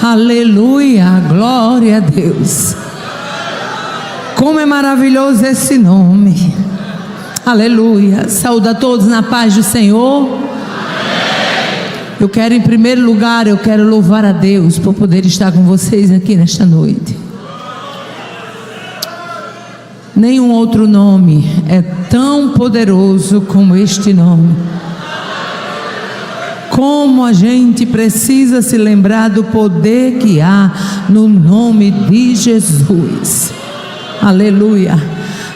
Aleluia, glória a Deus. Como é maravilhoso esse nome. Aleluia. Saúde a todos na paz do Senhor. Eu quero, em primeiro lugar, eu quero louvar a Deus por poder estar com vocês aqui nesta noite. Nenhum outro nome é tão poderoso como este nome. Como a gente precisa se lembrar do poder que há no nome de Jesus. Aleluia.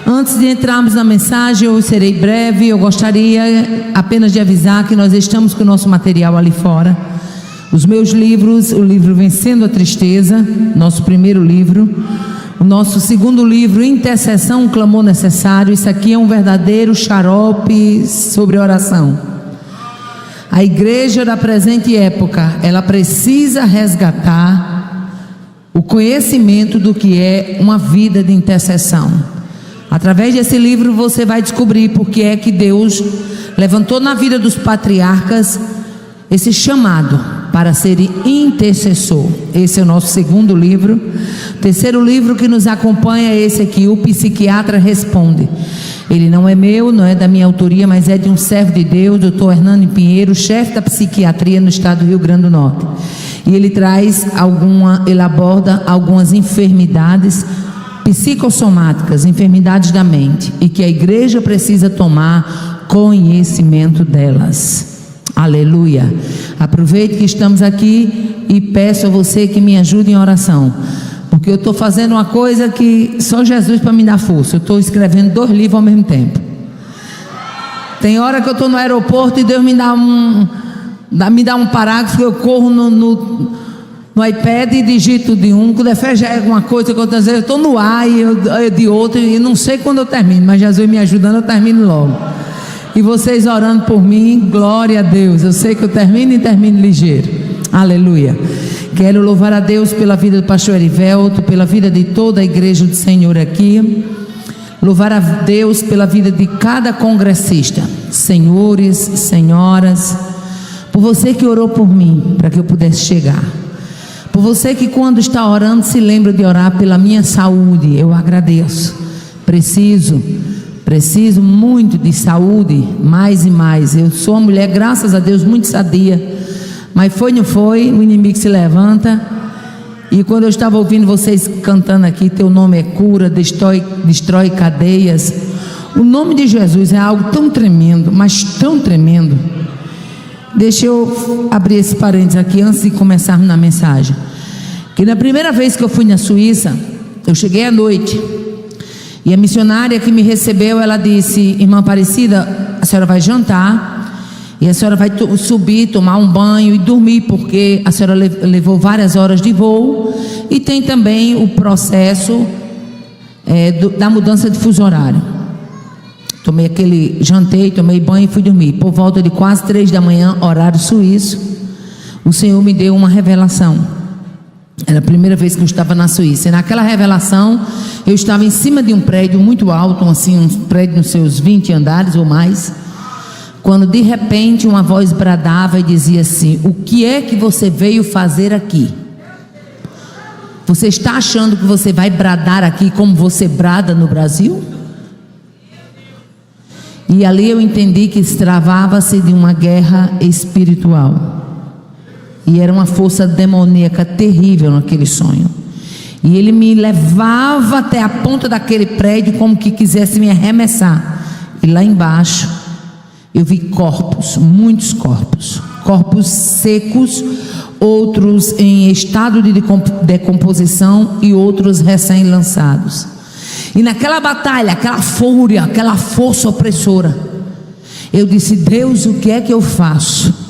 Antes de entrarmos na mensagem, eu serei breve. Eu gostaria apenas de avisar que nós estamos com o nosso material ali fora. Os meus livros, o livro Vencendo a Tristeza, nosso primeiro livro. O nosso segundo livro, Intercessão, um Clamor Necessário. Isso aqui é um verdadeiro xarope sobre oração. A igreja da presente época, ela precisa resgatar o conhecimento do que é uma vida de intercessão. Através desse livro você vai descobrir porque é que Deus levantou na vida dos patriarcas esse chamado para ser intercessor. Esse é o nosso segundo livro. O terceiro livro que nos acompanha é esse aqui, O Psiquiatra Responde. Ele não é meu, não é da minha autoria, mas é de um servo de Deus, Dr. Hernando Pinheiro, chefe da psiquiatria no estado do Rio Grande do Norte. E ele ele aborda algumas enfermidades psicossomáticas, enfermidades da mente, e que a igreja precisa tomar conhecimento delas. Aleluia. Aproveite que estamos aqui e peço a você que me ajude em oração, porque eu estou fazendo uma coisa que só Jesus para me dar força. Eu estou escrevendo 2 livros ao mesmo tempo. Tem hora que eu estou no aeroporto e Deus me dá um parágrafo que eu corro no iPad e digito de um, quando já é alguma coisa que eu estou no ar e eu de outro, e não sei quando eu termino, mas Jesus me ajudando, eu termino logo. E vocês orando por mim, glória a Deus. Eu sei que eu termino e termino ligeiro. Aleluia. Quero louvar a Deus pela vida do pastor Erivelto, pela vida de toda a igreja do Senhor aqui. Louvar a Deus pela vida de cada congressista, senhores, senhoras, por você que orou por mim, para que eu pudesse chegar. Por você que quando está orando se lembra de orar pela minha saúde, eu agradeço. Preciso muito de saúde, mais e mais. Eu sou uma mulher, graças a Deus, muito sadia, mas não foi, o inimigo se levanta. E quando eu estava ouvindo vocês cantando aqui, teu nome é cura, destrói cadeias. O nome de Jesus é algo tão tremendo, mas tão tremendo. Deixa eu abrir esse parênteses aqui antes de começarmos na mensagem. Que na primeira vez que eu fui na Suíça, eu cheguei à noite, e a missionária que me recebeu, ela disse: irmã Aparecida, a senhora vai jantar, e a senhora vai subir, tomar um banho e dormir, porque a senhora levou várias horas de voo, e tem também o da mudança de fuso horário. Jantei, tomei banho e fui dormir. Por volta de quase 3 da manhã, horário suíço, o Senhor me deu uma revelação. Era a primeira vez que eu estava na Suíça. E naquela revelação, eu estava em cima de um prédio muito alto, assim, um prédio nos seus 20 andares ou mais, quando de repente uma voz bradava e dizia assim: o que é que você veio fazer aqui? Você está achando que você vai bradar aqui como você brada no Brasil? E ali eu entendi que travava-se de uma guerra espiritual. E era uma força demoníaca terrível naquele sonho. E ele me levava até a ponta daquele prédio como que quisesse me arremessar. E lá embaixo eu vi corpos, muitos corpos. Corpos secos, outros em estado de decomposição e outros recém-lançados. E naquela batalha, aquela fúria, aquela força opressora, eu disse: Deus, o que é que eu faço?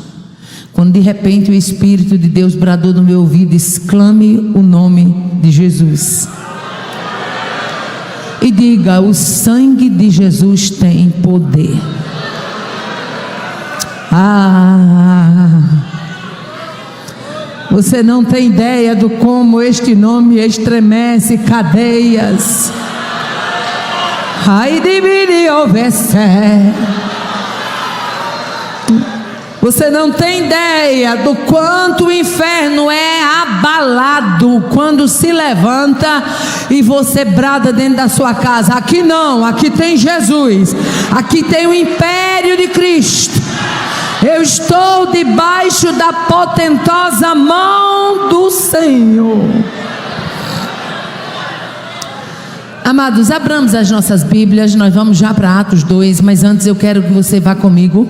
Quando de repente o Espírito de Deus bradou no meu ouvido: exclame o nome de Jesus. E diga: o sangue de Jesus tem poder. Você não tem ideia do como este nome estremece cadeias. Ai, divide o Você não tem ideia do quanto o inferno é abalado quando se levanta e você brada dentro da sua casa: aqui não, aqui tem Jesus, aqui tem o império de Cristo. Eu estou debaixo da potentosa mão do Senhor. Amados, abramos as nossas Bíblias, nós vamos já para Atos 2, mas antes eu quero que você vá comigo.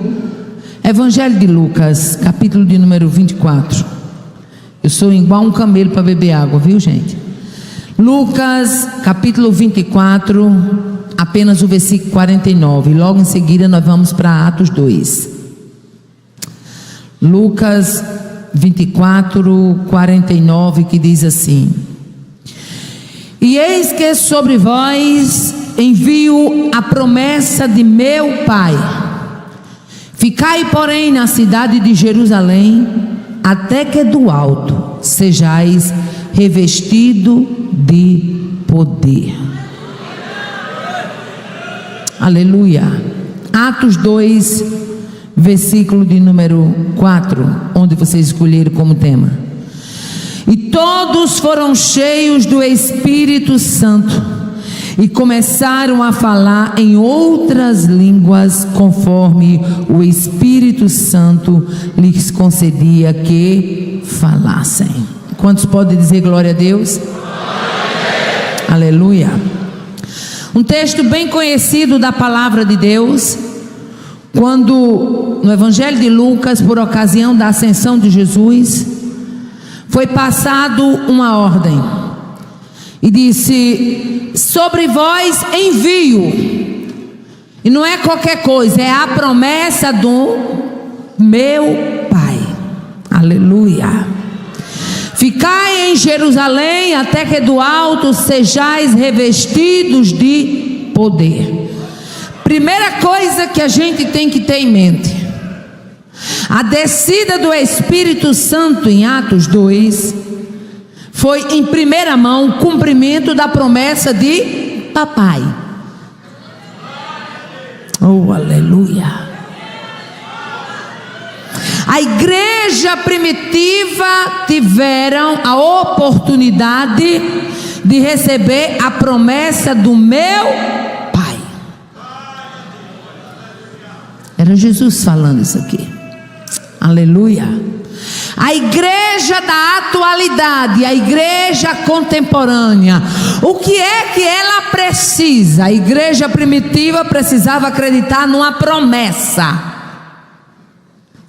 Evangelho de Lucas, capítulo de número 24. Eu sou igual um camelo para beber água, viu, gente? Lucas, capítulo 24, apenas o versículo 49. Logo em seguida nós vamos para Atos 2. Lucas 24, 49, que diz assim: E eis que sobre vós envio a promessa de meu Pai. Ficai, porém, na cidade de Jerusalém, até que do alto sejais revestido de poder. Aleluia. Atos 2, versículo de número 4, onde vocês escolheram como tema. E todos foram cheios do Espírito Santo e começaram a falar em outras línguas, conforme o Espírito Santo lhes concedia que falassem. Quantos podem dizer glória a Deus? Aleluia. Um texto bem conhecido da palavra de Deus, quando no Evangelho de Lucas, por ocasião da ascensão de Jesus, foi passado uma ordem e disse: sobre vós envio. E não é qualquer coisa, é a promessa do meu Pai. Aleluia. Ficai em Jerusalém até que do alto sejais revestidos de poder. Primeira coisa que a gente tem que ter em mente: a descida do Espírito Santo em Atos 2 foi em primeira mão cumprimento da promessa de papai. Oh, aleluia. A igreja primitiva tiveram a oportunidade de receber a promessa do meu Pai. Era Jesus falando isso aqui. Aleluia. A igreja da atualidade, a igreja contemporânea, o que é que ela precisa? A igreja primitiva precisava acreditar numa promessa.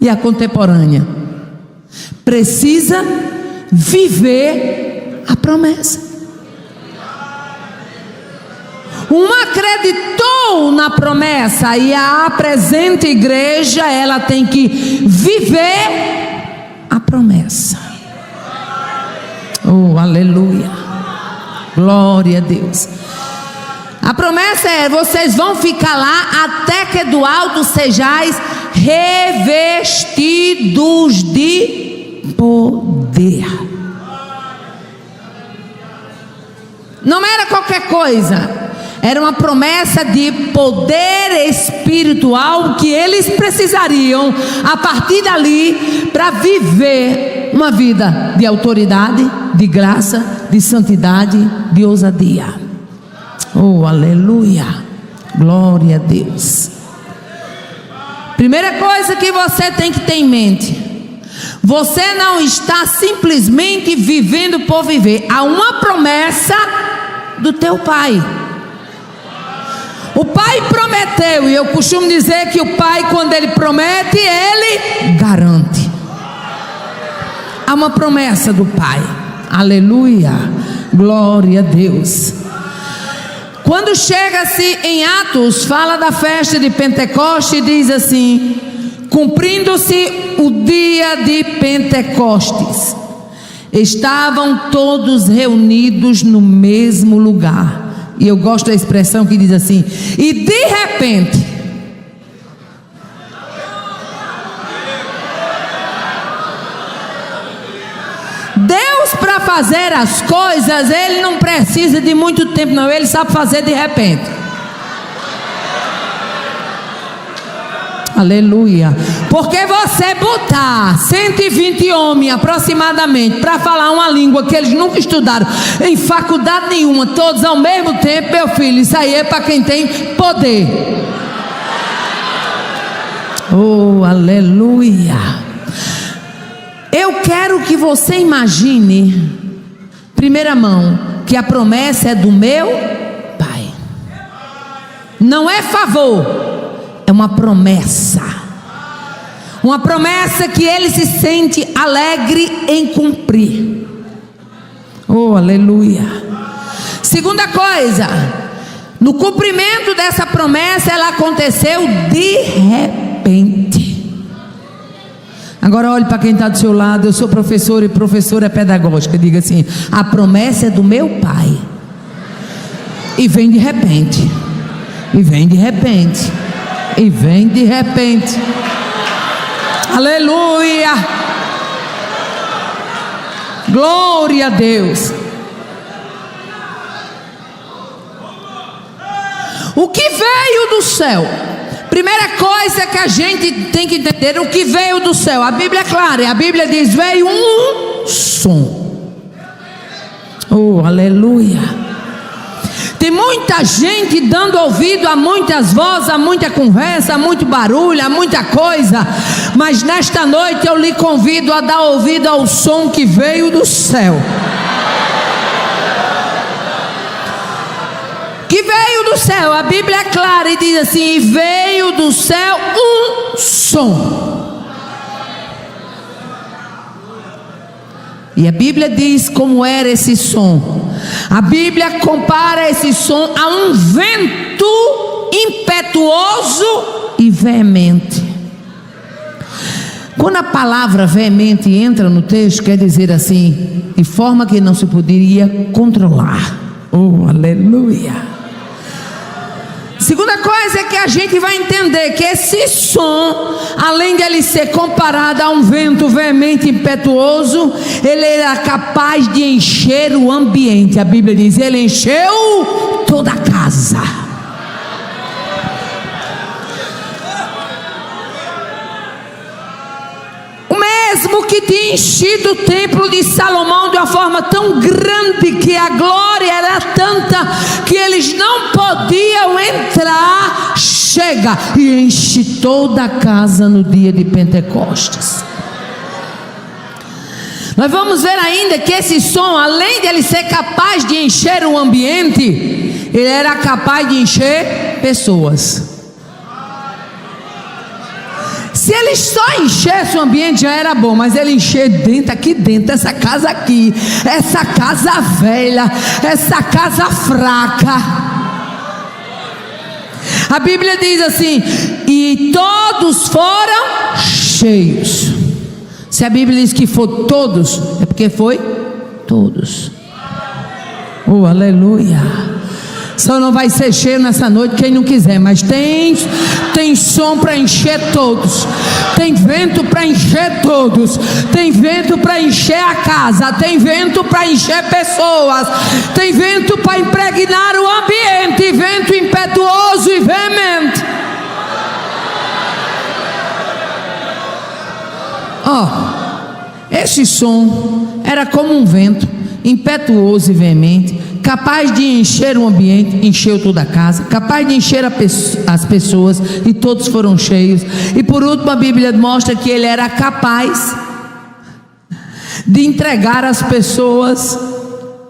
E a contemporânea precisa viver a promessa. Uma acreditou na promessa e a presente igreja, ela tem que viver a promessa. Oh, aleluia. Glória a Deus. A promessa é: vocês vão ficar lá até que do alto sejais revestidos de poder. Não era qualquer coisa. Era uma promessa de poder espiritual que eles precisariam a partir dali para viver uma vida de autoridade, de graça, de santidade, de ousadia. Oh, aleluia. Glória a Deus. Primeira coisa que você tem que ter em mente: você não está simplesmente vivendo por viver. Há uma promessa do teu Pai. O Pai prometeu, e eu costumo dizer que o Pai, quando Ele promete, Ele garante. Há uma promessa do Pai. Aleluia. Glória a Deus. Quando chega-se em Atos, fala da festa de Pentecostes e diz assim: cumprindo-se o dia de Pentecostes, estavam todos reunidos no mesmo lugar. E eu gosto da expressão que diz assim: e de repente, Deus, para fazer as coisas, Ele não precisa de muito tempo, não. Ele sabe fazer de repente. Aleluia. Porque você botar 120 homens aproximadamente para falar uma língua que eles nunca estudaram em faculdade nenhuma, todos ao mesmo tempo, meu filho, isso aí é para quem tem poder. Oh, aleluia. Eu quero que você imagine, primeira mão, que a promessa é do meu Pai. Não é favor, é uma promessa. Uma promessa que Ele se sente alegre em cumprir. Oh, aleluia. Segunda coisa, no cumprimento dessa promessa, ela aconteceu de repente. Agora olhe para quem está do seu lado. Eu sou professora e professora pedagógica. Diga assim: a promessa é do meu Pai. E vem de repente. E vem de repente. E vem de repente. Aleluia. Glória a Deus. O que veio do céu? Primeira coisa que a gente tem que entender: o que veio do céu. A Bíblia é clara, a Bíblia diz: veio um som. Oh, aleluia. Tem muita gente dando ouvido a muitas vozes, a muita conversa, a muito barulho, a muita coisa. Mas nesta noite eu lhe convido a dar ouvido ao som que veio do céu. Que veio do céu, a Bíblia é clara e diz assim: veio do céu um som. E a Bíblia diz como era esse som. A Bíblia compara esse som a um vento impetuoso e veemente. Quando a palavra veemente entra no texto, quer dizer assim, de forma que não se poderia controlar. Oh, aleluia. Segunda coisa é que a gente vai entender que esse som, além de ele ser comparado a um vento veemente e impetuoso, ele era capaz de encher o ambiente. A Bíblia diz: ele encheu toda a casa. O mesmo que tinha enchido o templo de Salomão de uma forma tão grande que a glória era tanta que eles não podiam entrar, chega e enche toda a casa no dia de Pentecostes. Nós vamos ver ainda que esse som, além de ele ser capaz de encher o ambiente, ele era capaz de encher pessoas. Se ele só enchesse o ambiente já era bom, mas ele encher dentro, aqui dentro, essa casa aqui, essa casa velha, essa casa fraca. A Bíblia diz assim: e todos foram cheios. Se a Bíblia diz que foi todos, é porque foi todos. Oh, aleluia. Só não vai ser cheio nessa noite quem não quiser, mas tem som para encher todos, tem vento para encher todos, tem vento para encher a casa, tem vento para encher pessoas, tem vento para impregnar o ambiente, vento impetuoso e veemente. Esse som era como um vento impetuoso e veemente, capaz de encher o ambiente, encheu toda a casa, capaz de encher as pessoas, e todos foram cheios. E por último, a Bíblia mostra que ele era capaz de entregar às pessoas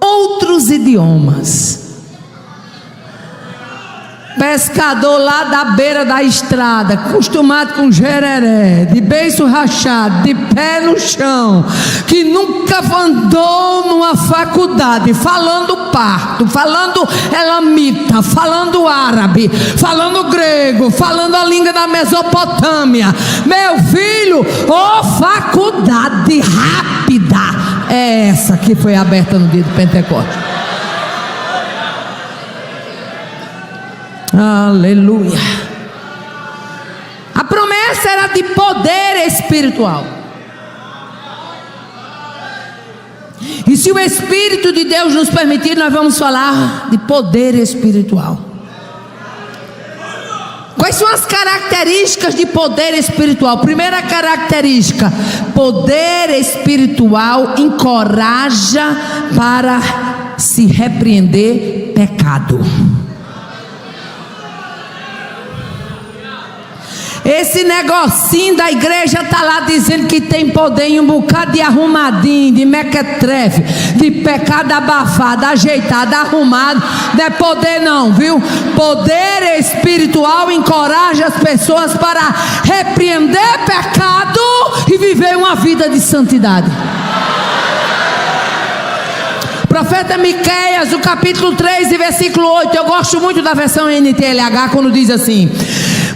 outros idiomas. Pescador lá da beira da estrada, acostumado com jereré, de beiço rachado, de pé no chão, que nunca andou numa faculdade, falando parto, falando elamita, falando árabe, falando grego, falando a língua da Mesopotâmia. Meu filho, faculdade rápida é essa que foi aberta no dia do Pentecostes. Aleluia. A promessa era de poder espiritual. E se o Espírito de Deus nos permitir, nós vamos falar de poder espiritual. Quais são as características de poder espiritual? Primeira característica: poder espiritual encoraja para se repreender pecado. Esse negocinho da igreja está lá dizendo que tem poder em um bocado de arrumadinho, de mequetrefe, de pecado abafado, ajeitado, arrumado. Não é poder não, viu? Poder espiritual encoraja as pessoas para repreender pecado e viver uma vida de santidade. Profeta Miqueias, o capítulo 3 e versículo 8. Eu gosto muito da versão NTLH quando diz assim: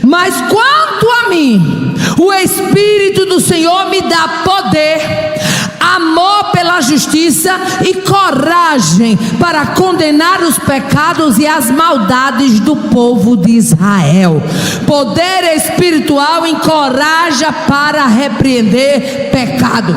mas quanto a mim, o Espírito do Senhor me dá poder, amor pela justiça e coragem para condenar os pecados e as maldades do povo de Israel. Poder espiritual encoraja para repreender pecado.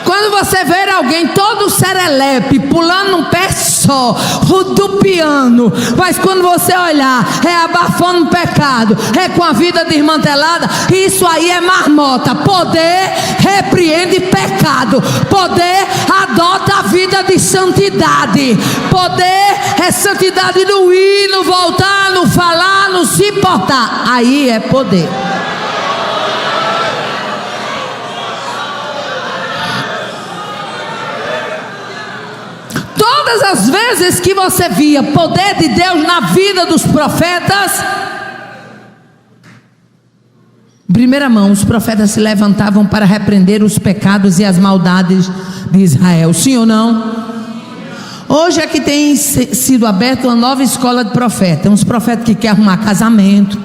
Quando você ver alguém todo serelepe, pulando um pé só, rodopiando, mas quando você olhar, é abafando o pecado, é com a vida desmantelada, isso aí é marmota. Poder repreende pecado, poder adota a vida de santidade. Poder é santidade no ir, no voltar, no falar, no se portar. Aí é poder. Todas as vezes que você via poder de Deus na vida dos profetas, em primeira mão, os profetas se levantavam para repreender os pecados e as maldades de Israel. Sim ou não? Hoje é que tem sido aberta uma nova escola de profeta. É uns profetas que querem arrumar casamento,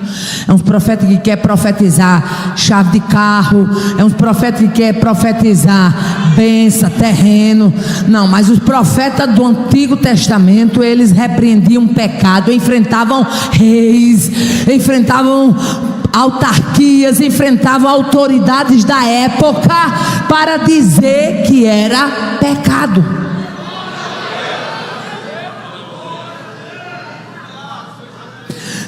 é uns profetas que querem profetizar chave de carro, é uns profetas que querem profetizar bênção, terreno. Não, mas os profetas do Antigo Testamento, eles repreendiam pecado, enfrentavam reis, enfrentavam autarquias, enfrentavam autoridades da época para dizer que era pecado.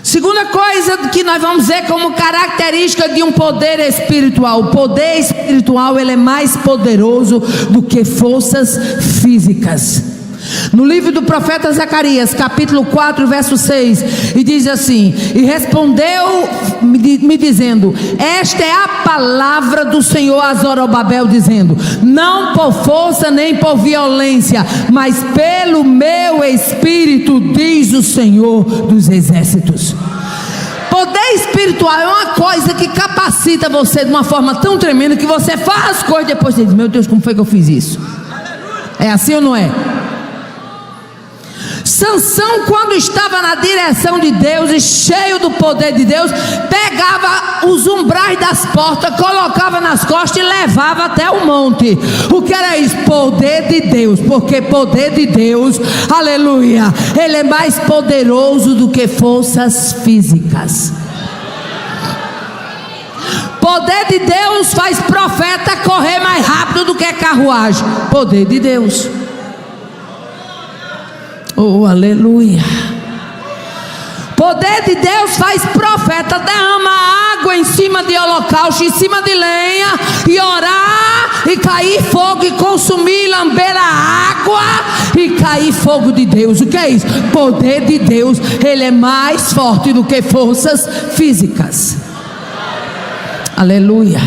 Segunda coisa que nós vamos ver como característica de um poder espiritual: o poder espiritual, ele é mais poderoso do que forças físicas. No livro do profeta Zacarias, capítulo 4, verso 6, e diz assim: e respondeu me dizendo, esta é a palavra do Senhor a Zorobabel, dizendo, não por força nem por violência, mas pelo meu Espírito, diz o Senhor dos exércitos. Poder espiritual é uma coisa que capacita você de uma forma tão tremenda que você faz as coisas e depois você diz, meu Deus, como foi que eu fiz isso? É assim ou não é? Sansão, quando estava na direção de Deus e cheio do poder de Deus, pegava os umbrais das portas, colocava nas costas e levava até o monte. O que era isso? Poder de Deus. Porque poder de Deus, aleluia, ele é mais poderoso do que forças físicas. Poder de Deus faz profeta correr mais rápido do que carruagem. Poder de Deus. Oh, aleluia. Poder de Deus faz profeta derrama água em cima de holocausto, em cima de lenha, e orar, e cair fogo, e consumir, lamber a água, e cair fogo de Deus. O que é isso? Poder de Deus, ele é mais forte do que forças físicas. Aleluia.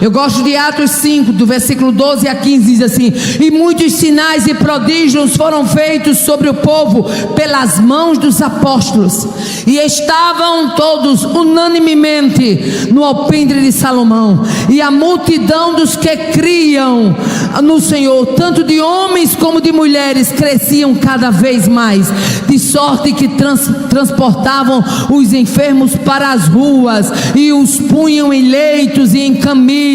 Eu gosto de Atos 5, do versículo 12 a 15, diz assim: e muitos sinais e prodígios foram feitos sobre o povo pelas mãos dos apóstolos, e estavam todos unanimemente no alpendre de Salomão, e a multidão dos que criam no Senhor, tanto de homens como de mulheres, cresciam cada vez mais, de sorte que transportavam os enfermos para as ruas, e os punham em leitos e em caminhos,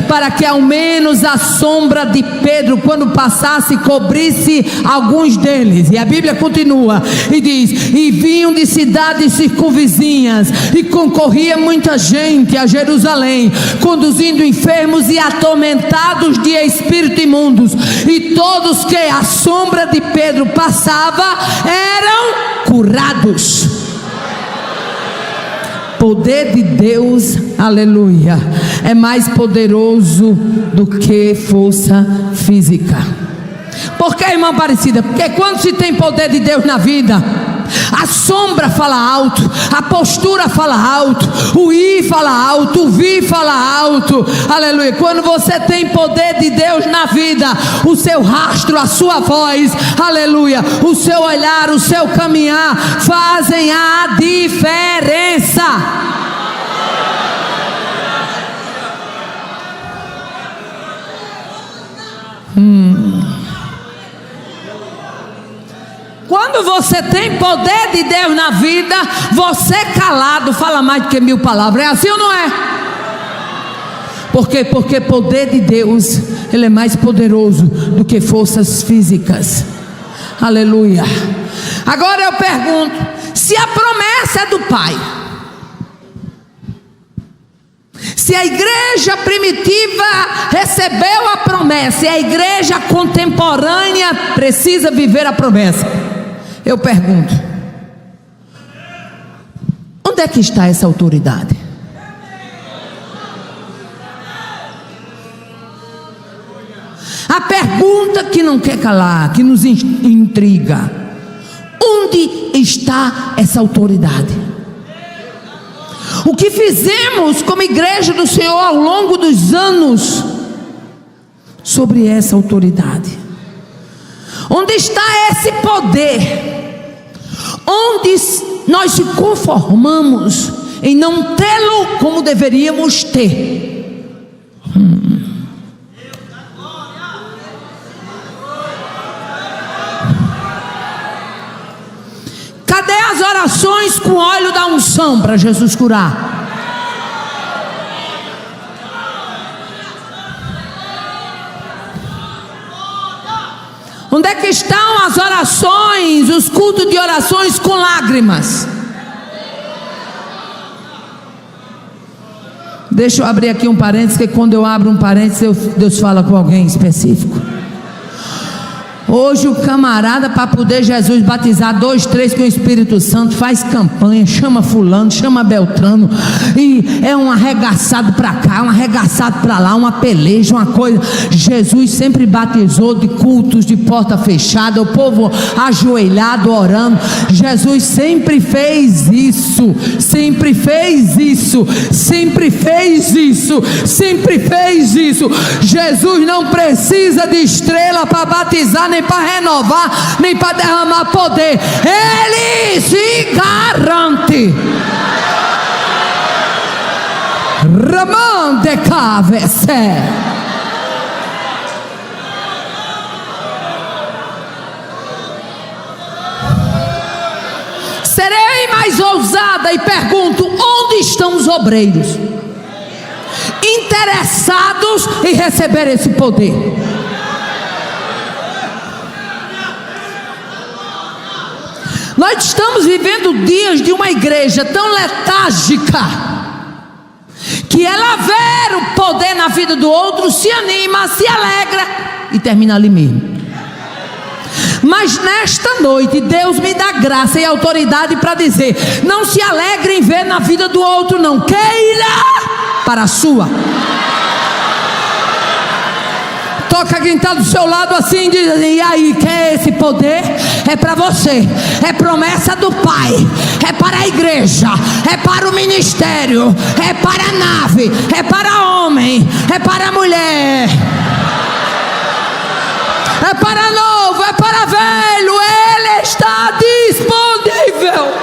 para que ao menos a sombra de Pedro, quando passasse, cobrisse alguns deles. E a Bíblia continua e diz: e vinham de cidades circunvizinhas, e concorria muita gente a Jerusalém, conduzindo enfermos e atormentados de espírito imundos, e todos que a sombra de Pedro passava eram curados. Poder de Deus, aleluia, é mais poderoso do que força física. Por que, irmã Aparecida? Porque quando se tem poder de Deus na vida, a sombra fala alto, a postura fala alto, o ir fala alto, o vir fala alto, aleluia. Quando você tem poder de Deus na vida, o seu rastro, a sua voz, aleluia, o seu olhar, o seu caminhar fazem a diferença. Quando você tem poder de Deus na vida, você calado fala mais do que 1000 palavras. É assim ou não é? Por quê? Porque poder de Deus, ele é mais poderoso do que forças físicas. Aleluia. Agora eu pergunto, se a promessa é do Pai, se a igreja primitiva recebeu a promessa e a igreja contemporânea precisa viver a promessa, eu pergunto, onde é que está essa autoridade? A pergunta que não quer calar, que nos intriga: onde está essa autoridade? O que fizemos como igreja do Senhor ao longo dos anos sobre essa autoridade? Onde está esse poder? Onde nós se conformamos em não tê-lo como deveríamos ter? Cadê as orações com óleo da unção para Jesus curar? Onde é que estão as orações, os cultos de orações com lágrimas? Deixa eu abrir aqui um parênteses, que quando eu abro um parênteses, Deus fala com alguém específico. Hoje o camarada, para poder Jesus batizar 2, 3 com o Espírito Santo, faz campanha, chama fulano, chama Beltrano, e é um arregaçado para cá, um arregaçado para lá, uma peleja, uma coisa. Jesus sempre batizou de cultos de porta fechada, o povo ajoelhado orando. Jesus sempre fez isso, sempre fez isso, sempre fez isso, sempre fez isso. Jesus não precisa de estrela para batizar, nem para renovar, nem para derramar poder. Ele se garante. Ramon de Cavecé. Serei mais ousada e pergunto: onde estão os obreiros interessados em receber esse poder? Nós estamos vivendo dias de uma igreja tão letárgica, que ela vê o poder na vida do outro, se anima, se alegra e termina ali mesmo. Mas nesta noite Deus me dá graça e autoridade para dizer: não se alegre em ver na vida do outro, não, queira para a sua. Toca quem está do seu lado assim e diz assim: e aí, quer esse poder? É para você, é promessa do Pai, é para a igreja, é para o ministério, é para a nave, é para homem, é para a mulher, é para novo, é para velho. Ele está disponível.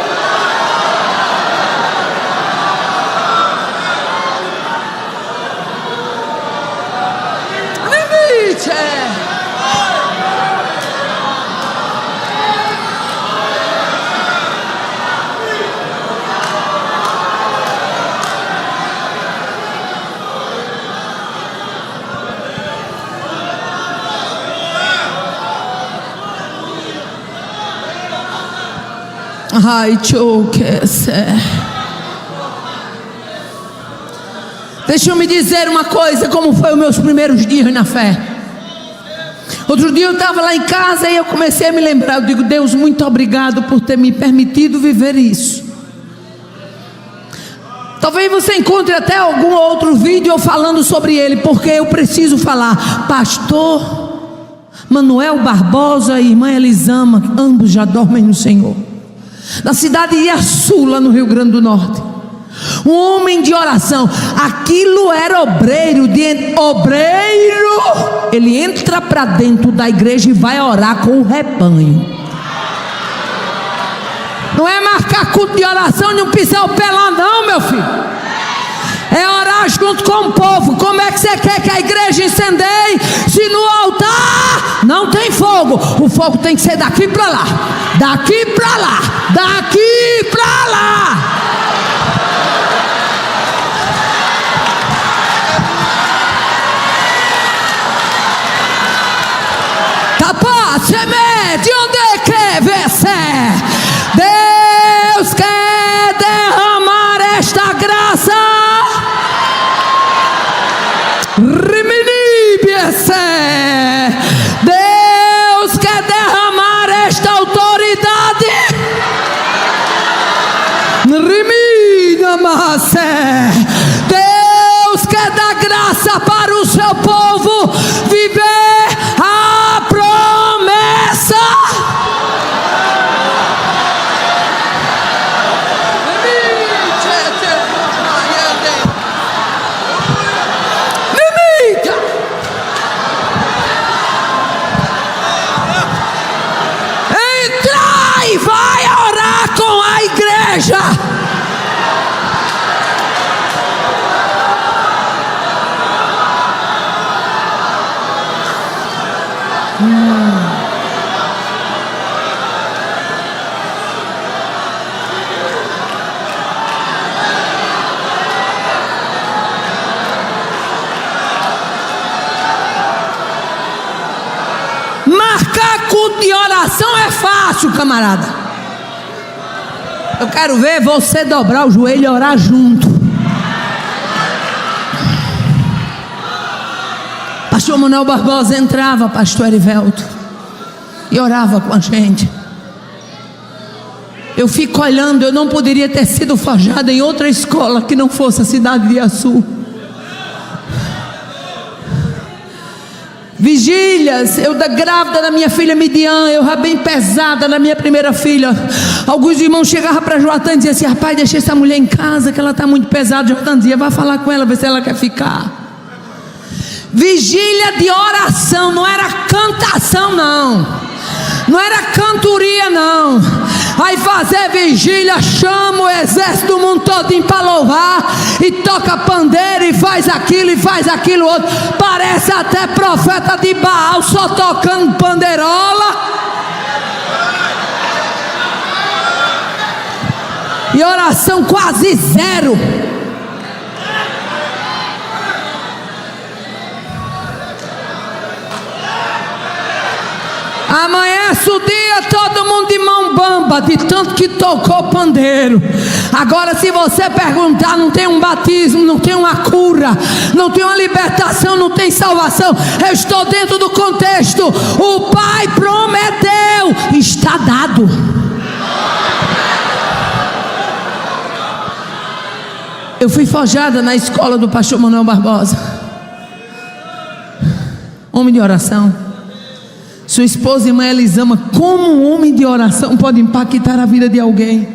Ai, deixa eu me dizer uma coisa, como foi os meus primeiros dias na fé. Outro dia eu estava lá em casa e eu comecei a me lembrar. Eu digo: Deus, muito obrigado por ter me permitido viver isso. Talvez você encontre até algum outro vídeo eu falando sobre ele, porque eu preciso falar. Pastor Manuel Barbosa e irmã Elisama, ambos já dormem no Senhor, da cidade de Iaçu, lá no Rio Grande do Norte. Um homem de oração. Aquilo era obreiro. Ele entra para dentro da igreja e vai orar com o rebanho. Não é marcar culto de oração, não pisar o pé lá não, meu filho. É orar junto com o povo. Como é que você quer que a igreja incendeie se no altar não tem fogo? O fogo tem que ser daqui para lá, daqui para lá, daqui para lá. Tapá, semente, onde é que vencer? Deus quer derramar esta graça. Deus quer derramar esta autoridade. Deus quer dar graça para o seu povo viver a promessa. Entra e vai orar com a igreja. Marcar culto de oração é fácil, camarada. Eu quero ver você dobrar o joelho e orar junto. Pastor Manuel Barbosa entrava, pastor Erivelto, e orava com a gente. Eu fico olhando. Eu não poderia ter sido forjada em outra escola que não fosse a cidade de Iaçu. Vigílias, eu grávida da minha filha Midian, eu já bem pesada na minha primeira filha. Alguns irmãos chegavam para Joatã e diziam assim: rapaz, deixa essa mulher em casa que ela está muito pesada. Joatã dizia: vai falar com ela, ver se ela quer ficar. Vigília de oração, não era cantação não, não era cantoria não. Aí fazer vigília, chama o exército do mundo todinho para louvar, e toca pandeiro, e faz aquilo outro. Parece até profeta de Baal, só tocando pandeirola. E oração quase zero. Amanhece o dia, todo mundo de mão bamba, de tanto que tocou pandeiro. Agora, se você perguntar, não tem um batismo, não tem uma cura, não tem uma libertação, não tem salvação. Eu estou dentro do contexto. O Pai prometeu, está dado. Eu fui forjada na escola do pastor Manuel Barbosa, homem de oração. Sua esposa, irmã Elisama, como um homem de oração pode impactar a vida de alguém?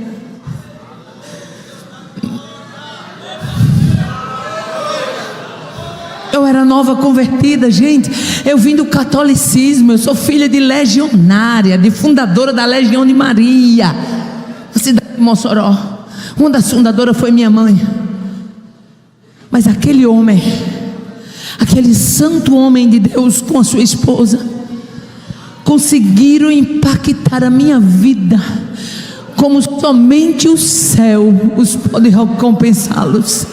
Eu era nova convertida, gente. Eu vim do catolicismo. Eu sou filha de legionária, de fundadora da Legião de Maria, na cidade de Mossoró. Uma das fundadoras foi minha mãe. Mas aquele homem, aquele santo homem de Deus com a sua esposa, conseguiram impactar a minha vida como somente o céu os pode recompensá-los.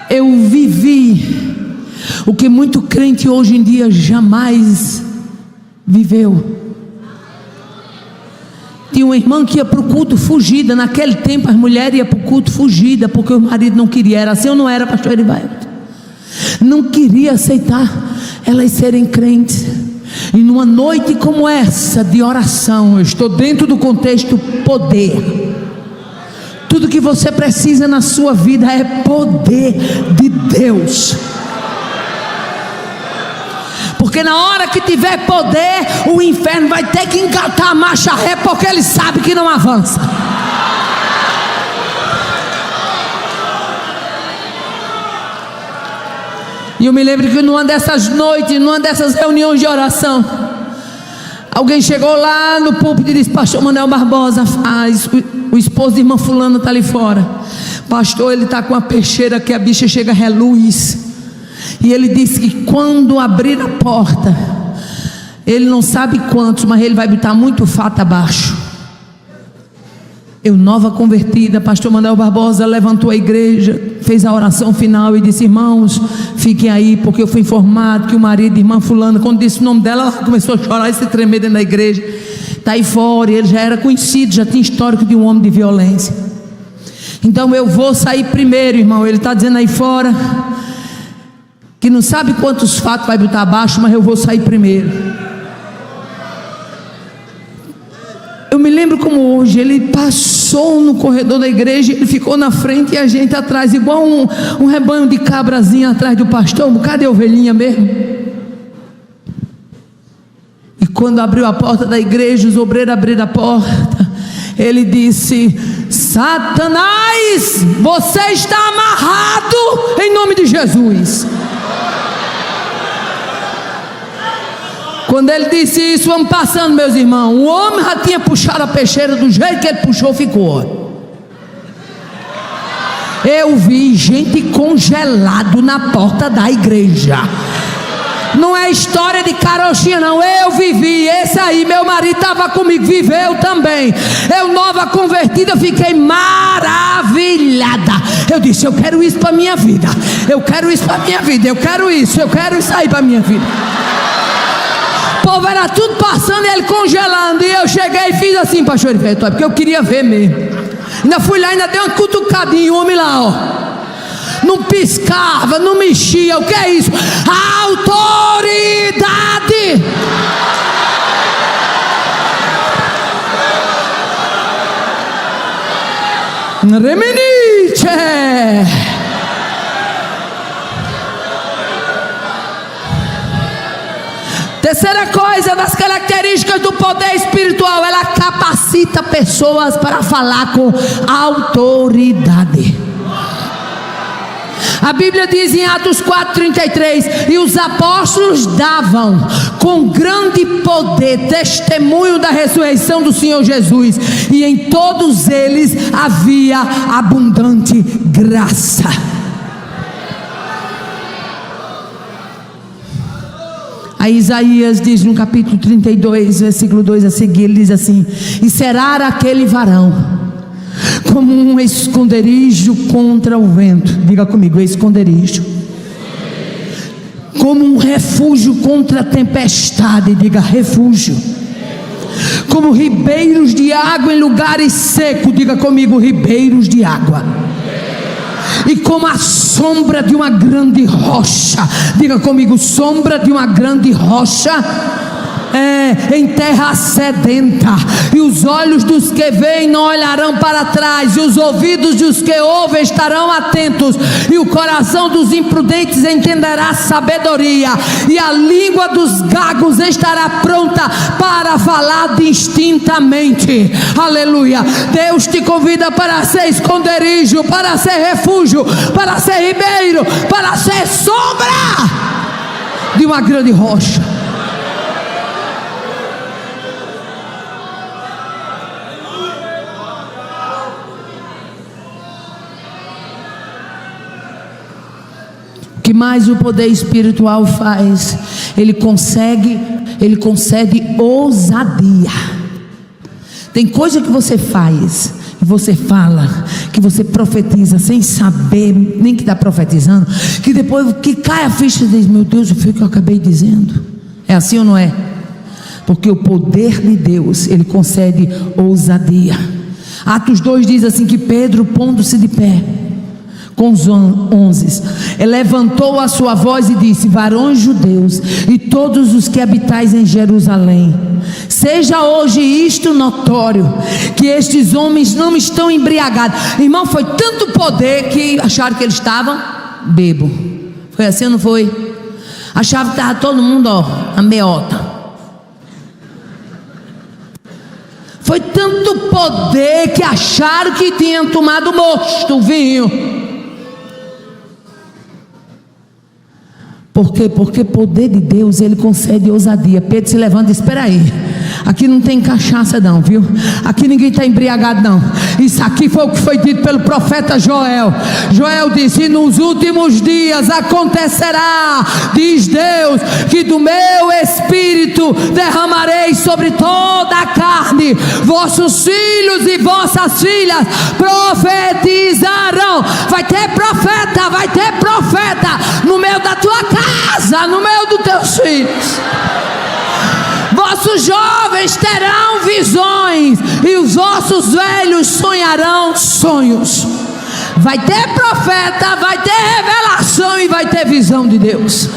Eu vivi o que muito crente hoje em dia jamais viveu. Tinha uma irmã que ia para o culto fugida. Naquele tempo as mulheres iam para o culto fugida porque o marido não queria. Era assim ou não era, pastor Erivelto? não queria aceitar elas serem crentes. E numa noite como essa de oração, eu estou dentro do contexto poder. Tudo que você precisa na sua vida é poder de Deus. Porque na hora que tiver poder, o inferno vai ter que engatar a marcha ré, porque ele sabe que não avança. E eu me lembro que numa dessas noites, numa dessas reuniões de oração, alguém chegou lá no púlpito e disse: pastor Manuel Barbosa, o esposo de irmã fulana está ali fora. Pastor, ele está com a peixeira que a bicha chega a reluz. E ele disse que quando abrir a porta, ele não sabe quantos, mas ele vai botar muito fato abaixo. Eu, nova convertida, pastor Manuel Barbosa levantou a igreja, fez a oração final e disse: irmãos, fiquem aí, porque eu fui informado que o marido de irmã fulana, quando disse o nome dela, ela começou a chorar e se tremer dentro da igreja. Está aí fora, e ele já era conhecido, já tinha histórico de um homem de violência. Então eu vou sair primeiro, irmão. Ele está dizendo aí fora que não sabe quantos fatos vai botar abaixo, mas eu vou sair primeiro. Eu me lembro como hoje, ele passou no corredor da igreja, ele ficou na frente e a gente atrás, igual um rebanho de cabrazinha atrás do pastor, um bocado de ovelhinha mesmo. E quando abriu a porta da igreja, os obreiros abriram a porta, ele disse: Satanás, você está amarrado em nome de Jesus. Quando ele disse isso, vamos passando, meus irmãos, o homem já tinha puxado a peixeira, do jeito que ele puxou, ficou. Eu vi gente congelado na porta da igreja. Não é história de carochinha não, eu vivi. Esse aí, meu marido estava comigo, viveu também. Eu, nova convertida, fiquei maravilhada. Eu disse: eu quero isso para minha vida, eu quero isso para minha vida, eu quero isso aí para minha vida. O povo era tudo passando e ele congelando. E eu cheguei e fiz assim, pastor, porque eu queria ver mesmo. Ainda fui lá, ainda dei uma cutucadinha, o homem lá, ó, não piscava, não mexia. O que é isso? Autoridade. Remenite. Terceira coisa das características do poder espiritual: ela capacita pessoas para falar com autoridade. A Bíblia diz em Atos 4:33: e os apóstolos davam com grande poder testemunho da ressurreição do Senhor Jesus, e em todos eles havia abundante graça. Aí Isaías diz no capítulo 32, versículo 2 a seguir, ele diz assim: e será aquele varão como um esconderijo contra o vento. Diga comigo: esconderijo. Como um refúgio contra a tempestade. Diga: refúgio. Como ribeiros de água em lugares secos. Diga comigo: ribeiros de água. E como a sombra de uma grande rocha. Diga comigo: sombra de uma grande rocha. Em terra sedenta. E os olhos dos que veem não olharão para trás, e os ouvidos dos que ouvem estarão atentos, e o coração dos imprudentes entenderá sabedoria, e a língua dos gagos estará pronta para falar distintamente. Aleluia. Deus te convida para ser esconderijo, para ser refúgio, para ser ribeiro, para ser sombra de uma grande rocha. O que mais o poder espiritual faz? Ele concede ousadia. Tem coisa que você faz, que você fala, que você profetiza sem saber nem que está profetizando, que depois que cai a ficha e diz: meu Deus, foi o que eu acabei dizendo. É assim ou não é? Porque o poder de Deus, ele concede ousadia. Atos 2 diz assim: que Pedro, pondo-se de pé, com os 11, levantou a sua voz e disse: varões judeus e todos os que habitais em Jerusalém, seja hoje isto notório, que estes homens não estão embriagados. Irmão, foi tanto poder que acharam que eles estavam bêbados. Foi assim ou não foi? Achavam que estava todo mundo, a meota. Foi tanto poder que acharam que tinham tomado mosto o vinho. Por quê? Porque o poder de Deus, ele concede ousadia. Pedro se levanta e diz: espera aí, aqui não tem cachaça não, viu? Aqui ninguém está embriagado não. Isso aqui foi o que foi dito pelo profeta Joel. Joel disse: e nos últimos dias acontecerá, diz Deus, que do meu espírito derramarei sobre toda a carne. Vossos filhos e vossas filhas profetizarão. Vai ter profeta no meio da tua casa, no meio dos teus filhos. Vossos jovens terão visões e os vossos velhos sonharão sonhos. Vai ter profeta, vai ter revelação e vai ter visão de Deus.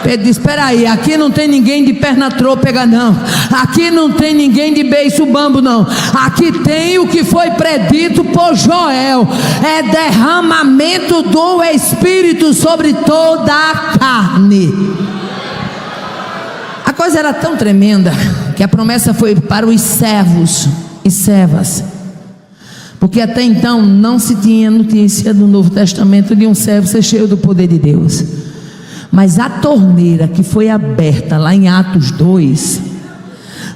Pedro diz: espera aí, aqui não tem ninguém de perna trôpega não. Aqui não tem ninguém de beiço bambo não. Aqui tem o que foi predito por Joel. É derramamento do Espírito sobre toda a carne. A coisa era tão tremenda que a promessa foi para os servos e servas, porque até então não se tinha notícia do Novo Testamento de um servo ser cheio do poder de Deus. Mas a torneira que foi aberta lá em Atos 2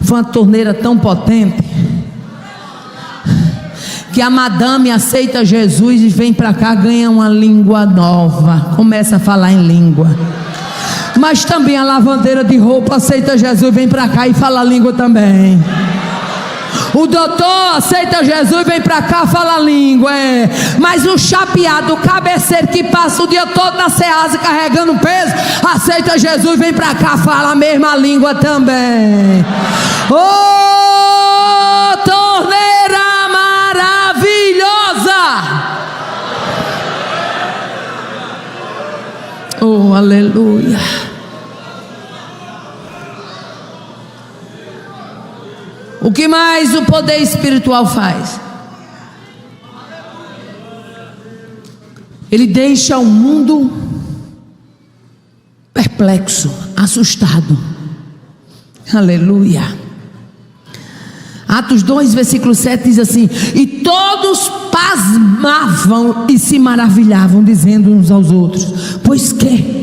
foi uma torneira tão potente que a madame aceita Jesus e vem para cá, ganha uma língua nova, começa a falar em língua. Mas também a lavandeira de roupa aceita Jesus, vem para cá e fala a língua também. O doutor aceita Jesus, vem para cá, fala a língua, Mas o chapeado, o cabeceiro que passa o dia todo na Ceasa carregando peso, aceita Jesus, vem para cá, fala a mesma língua também. Oh, torneira maravilhosa! Oh, aleluia! O que mais o poder espiritual faz? Ele deixa o mundo perplexo, assustado. Aleluia. Atos 2, versículo 7 diz assim: e todos pasmavam e se maravilhavam, dizendo uns aos outros: pois que?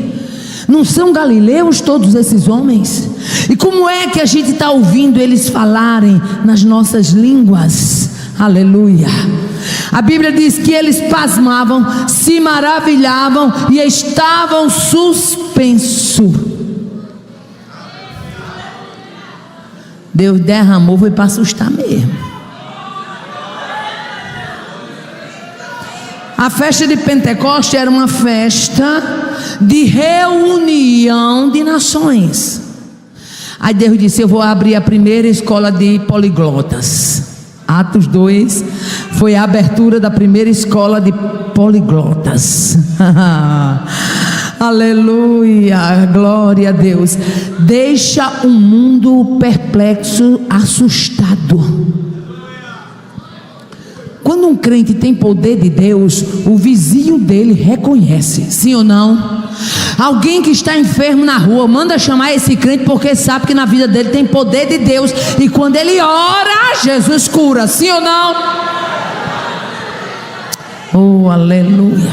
Não são galileus todos esses homens? E como é que a gente está ouvindo eles falarem nas nossas línguas? Aleluia. A Bíblia diz que eles pasmavam, se maravilhavam e estavam suspensos. Deus derramou, foi para assustar mesmo. A festa de Pentecostes era uma festa de reunião de nações. Aí Deus disse: eu vou abrir a primeira escola de poliglotas. Atos 2 foi a abertura da primeira escola de poliglotas. Aleluia, glória a Deus. Deixa o mundo perplexo, assustado. Quando um crente tem poder de Deus, o vizinho dele reconhece, sim ou não? Alguém que está enfermo na rua, manda chamar esse crente, porque sabe que na vida dele tem poder de Deus, e quando ele ora, Jesus cura, sim ou não? Oh, aleluia.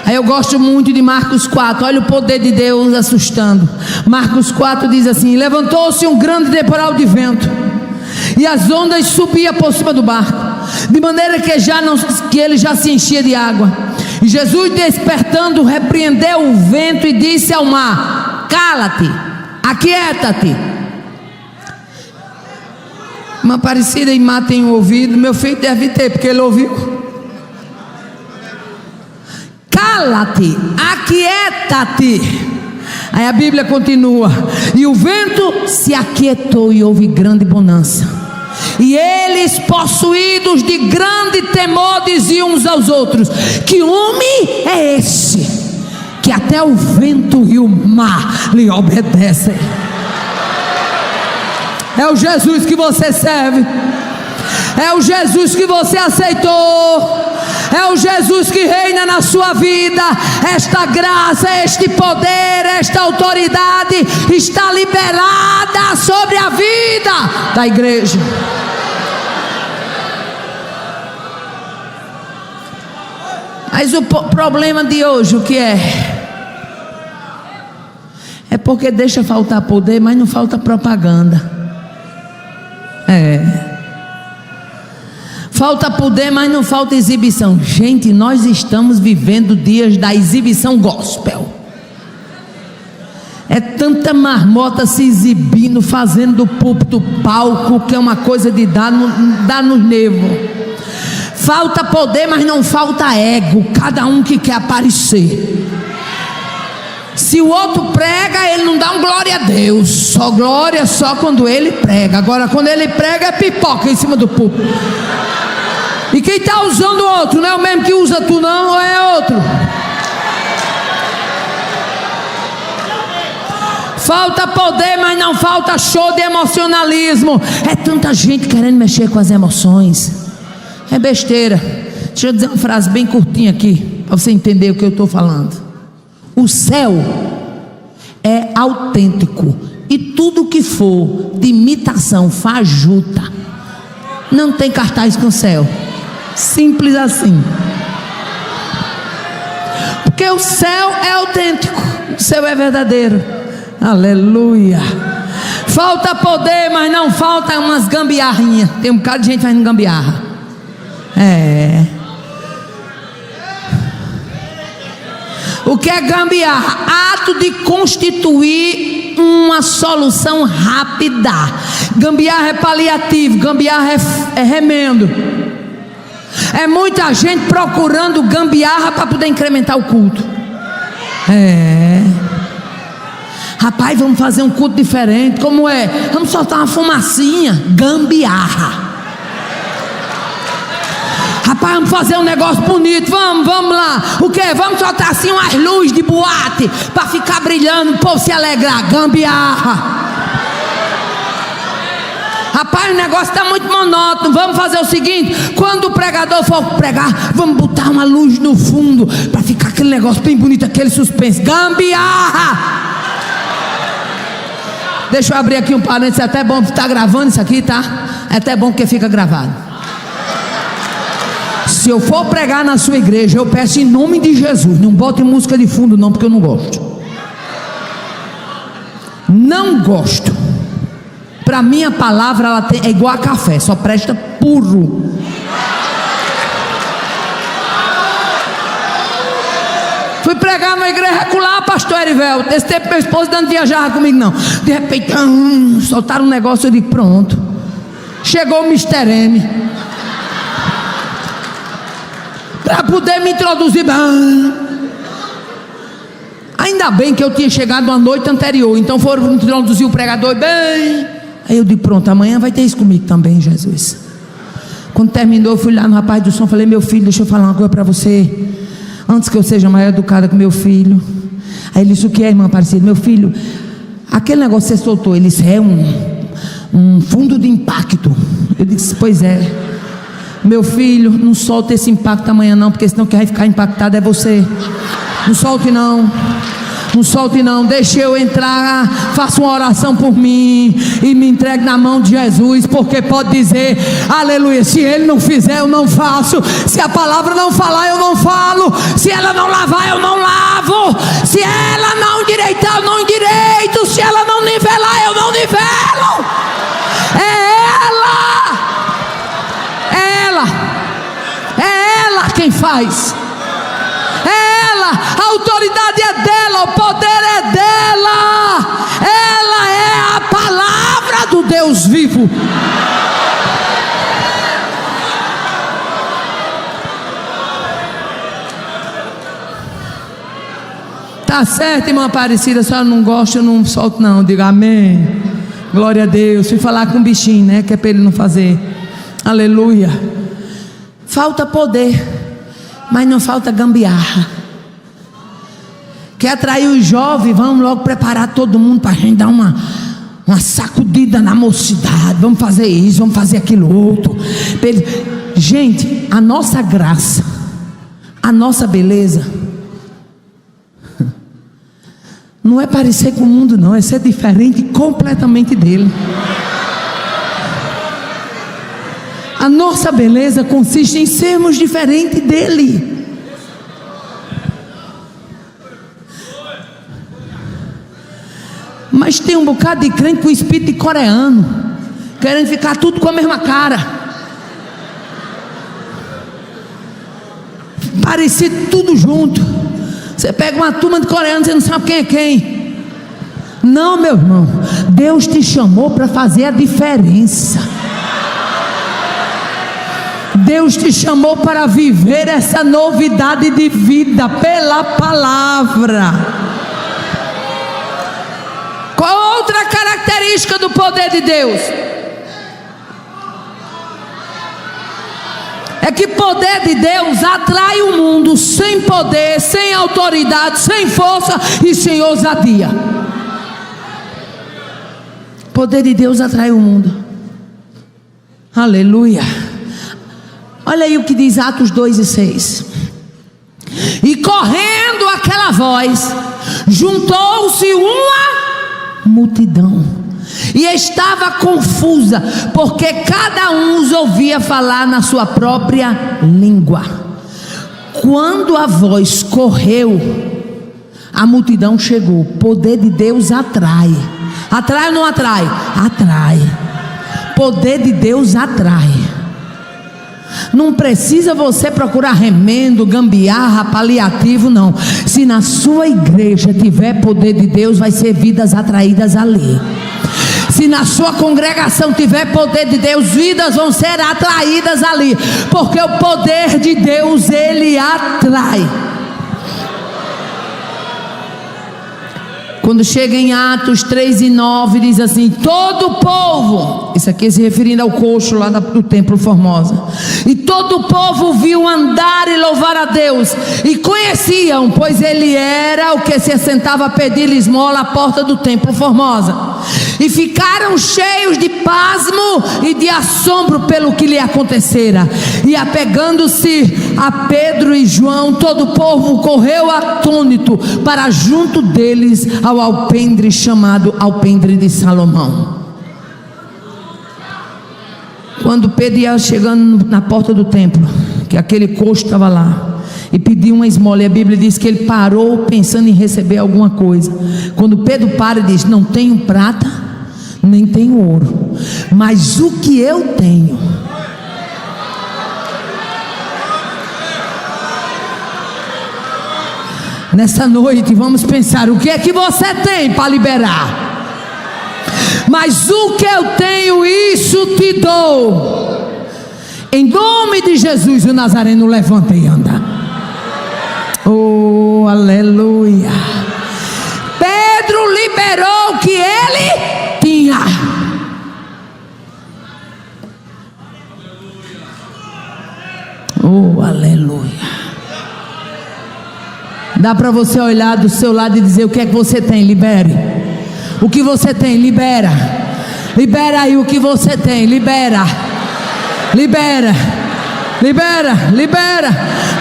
Aí eu gosto muito de Marcos 4, olha o poder de Deus assustando. Marcos 4 diz assim: levantou-se um grande temporal de vento, e as ondas subiam por cima do barco, de maneira que ele já se enchia de água. E Jesus, despertando, repreendeu o vento e disse ao mar: cala-te, aquieta-te. Uma parecida em mar tem um ouvido, meu filho deve ter, porque ele ouviu. Cala-te, aquieta-te. Aí a Bíblia continua: e o vento se aquietou e houve grande bonança. E eles, possuídos de grande temor, diziam uns aos outros: que homem é esse, que até o vento e o mar lhe obedecem? É o Jesus que você serve, é o Jesus que você aceitou, é o Jesus que reina na sua vida. Esta graça, este poder, esta autoridade está liberada sobre a vida da igreja. Mas o problema de hoje, o que é? É porque deixa faltar poder, mas não falta propaganda. Falta poder, mas não falta exibição. Gente, nós estamos vivendo dias da exibição gospel. É tanta marmota se exibindo, fazendo do púlpito palco, que é uma coisa de dar nos nervos. Falta poder, mas não falta ego. Cada um que quer aparecer. Se o outro prega, ele não dá um glória a Deus. Só glória só quando ele prega. Agora quando ele prega é pipoca em cima do púlpito. E quem está usando o outro não é o mesmo que usa tu não, ou é outro? Falta poder, mas não falta show de emocionalismo. É tanta gente querendo mexer com as emoções. É besteira. Deixa eu dizer uma frase bem curtinha aqui, para você entender o que eu estou falando. O céu é autêntico, e tudo que for de imitação fajuta não tem cartaz com o céu. Simples assim. Porque o céu é autêntico, o céu é verdadeiro. Aleluia. Falta poder, mas não falta umas gambiarrinhas. Tem um bocado de gente fazendo gambiarra. O que é gambiarra? Ato de constituir uma solução rápida. Gambiarra é paliativo, gambiarra é remendo. É muita gente procurando gambiarra para poder incrementar o culto. Rapaz, vamos fazer um culto diferente. Como é? Vamos soltar uma fumacinha. Gambiarra. Rapaz, vamos fazer um negócio bonito. Vamos lá. O que? Vamos soltar assim umas luzes de boate para ficar brilhando, o povo se alegrar. Gambiarra. Rapaz, o negócio está muito monótono. Vamos fazer o seguinte: quando o pregador for pregar, vamos botar uma luz no fundo para ficar aquele negócio bem bonito, aquele suspense. Gambiarra. Deixa eu abrir aqui um parênteses. É até bom estar gravando isso aqui, tá? É até bom porque fica gravado. Se eu for pregar na sua igreja, eu peço em nome de Jesus, não bote música de fundo não, porque eu não gosto. Não gosto. Para mim a palavra é igual a café, só presta puro. Fui pregar na igreja regular, pastor Erivelto. Esse tempo meu esposo não viajava comigo não. De repente, soltaram um negócio, eu digo, pronto. Chegou o Mr. M. Para poder me introduzir. Ainda bem que eu tinha chegado uma noite anterior, então foram introduzir o pregador bem. Aí eu digo, pronto, amanhã vai ter isso comigo também, Jesus. Quando terminou, eu fui lá no rapaz do som, falei, meu filho, deixa eu falar uma coisa para você, antes que eu seja mais educada com meu filho. Aí ele disse, o que é, irmã Aparecida? Meu filho, aquele negócio que você soltou, ele disse, é um fundo de impacto. Eu disse, pois é. Meu filho, não solte esse impacto amanhã não, porque senão quem vai ficar impactado é você. Não solte não. Não solte não, deixe eu entrar, faça uma oração por mim e me entregue na mão de Jesus, porque pode dizer, aleluia, se ele não fizer eu não faço, se a palavra não falar eu não falo, se ela não lavar eu não lavo, se ela não endireitar eu não endireito, se ela não nivelar eu não nivelo. É ela quem faz. A autoridade é dela, o poder é dela. Ela é a palavra do Deus vivo. Tá certo, irmã Aparecida, a senhora não gosta, eu não solto não. Diga amém. Glória a Deus. Fui falar com o bichinho, né? Que é para ele não fazer. Aleluia. Falta poder, mas não falta gambiarra. Quer atrair os jovens? Vamos logo preparar todo mundo para a gente dar uma sacudida na mocidade. Vamos fazer isso, vamos fazer aquilo outro. Gente, a nossa graça, a nossa beleza não é parecer com o mundo, não, é ser diferente completamente dele. A nossa beleza consiste em sermos diferentes dele. Mas tem um bocado de crente com espírito de coreano, querendo ficar tudo com a mesma cara, parecido tudo junto. Você pega uma turma de coreanos, você não sabe quem é quem. Não, meu irmão, Deus te chamou para fazer a diferença. Deus te chamou para viver essa novidade de vida pela palavra. Qual outra característica do poder de Deus? É que poder de Deus atrai o mundo sem poder, sem autoridade, sem força e sem ousadia. Poder de Deus atrai o mundo. Aleluia. Olha aí o que diz Atos 2:6. E correndo aquela voz, juntou-se uma multidão, e estava confusa, porque cada um os ouvia falar na sua própria língua. Quando a voz correu, a multidão chegou. O poder de Deus atrai. Atrai ou não atrai? Atrai. Poder de Deus atrai. Não precisa você procurar remendo, gambiarra, paliativo, não. Se na sua igreja tiver poder de Deus, vai ser vidas atraídas ali. Se na sua congregação tiver poder de Deus, vidas vão ser atraídas ali, porque o poder de Deus, ele atrai. Quando chega em Atos 3:9, diz assim: todo o povo, isso aqui se referindo ao coxo lá do templo Formosa, e todo o povo viu andar e louvar a Deus, e conheciam, pois ele era o que se assentava a pedir esmola à porta do templo Formosa, e ficaram cheios de pasmo e de assombro pelo que lhe acontecera. E apegando-se a Pedro e João, todo o povo correu atônito para junto deles ao alpendre chamado alpendre de Salomão. Quando Pedro ia chegando na porta do templo, que aquele coxo estava lá, e pediu uma esmola, e a Bíblia diz que ele parou pensando em receber alguma coisa. Quando Pedro para e diz: não tenho prata, nem tenho ouro, mas o que eu tenho, nessa noite vamos pensar: o que é que você tem para liberar? Mas o que eu tenho, isso te dou. Em nome de Jesus o Nazareno, levanta e anda. Oh, aleluia. Pedro liberou o que ele tinha. Oh, aleluia. Dá para você olhar do seu lado e dizer: o que é que você tem? Libere. O que você tem, libera. Libera aí o que você tem, libera. Libera. Libera, libera,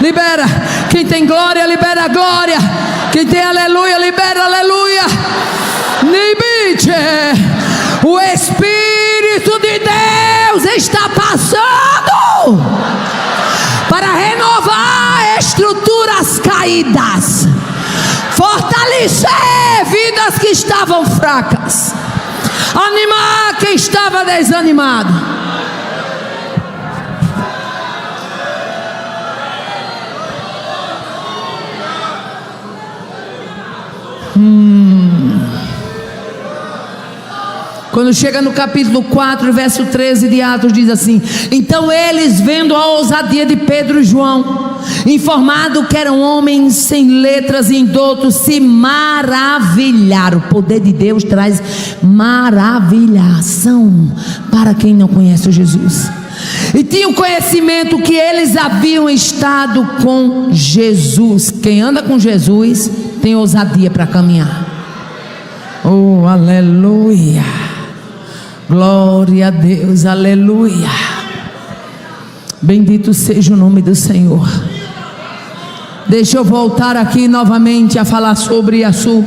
libera. Quem tem glória, libera a glória. Quem tem aleluia, libera aleluia. Limite. O Espírito de Deus está passando para renovar estruturas caídas, fortalecer vidas que estavam fracas, animar quem estava desanimado. Quando chega no capítulo 4, verso 13 de Atos, diz assim: então eles, vendo a ousadia de Pedro e João informado que eram homens sem letras e indoutos, se maravilharam. O poder de Deus traz maravilhação para quem não conhece o Jesus. E tinham conhecimento que eles haviam estado com Jesus. Quem anda com Jesus tem ousadia para caminhar. Oh, aleluia. Glória a Deus, aleluia. Bendito seja o nome do Senhor. Deixa eu voltar aqui novamente a falar sobre Açu.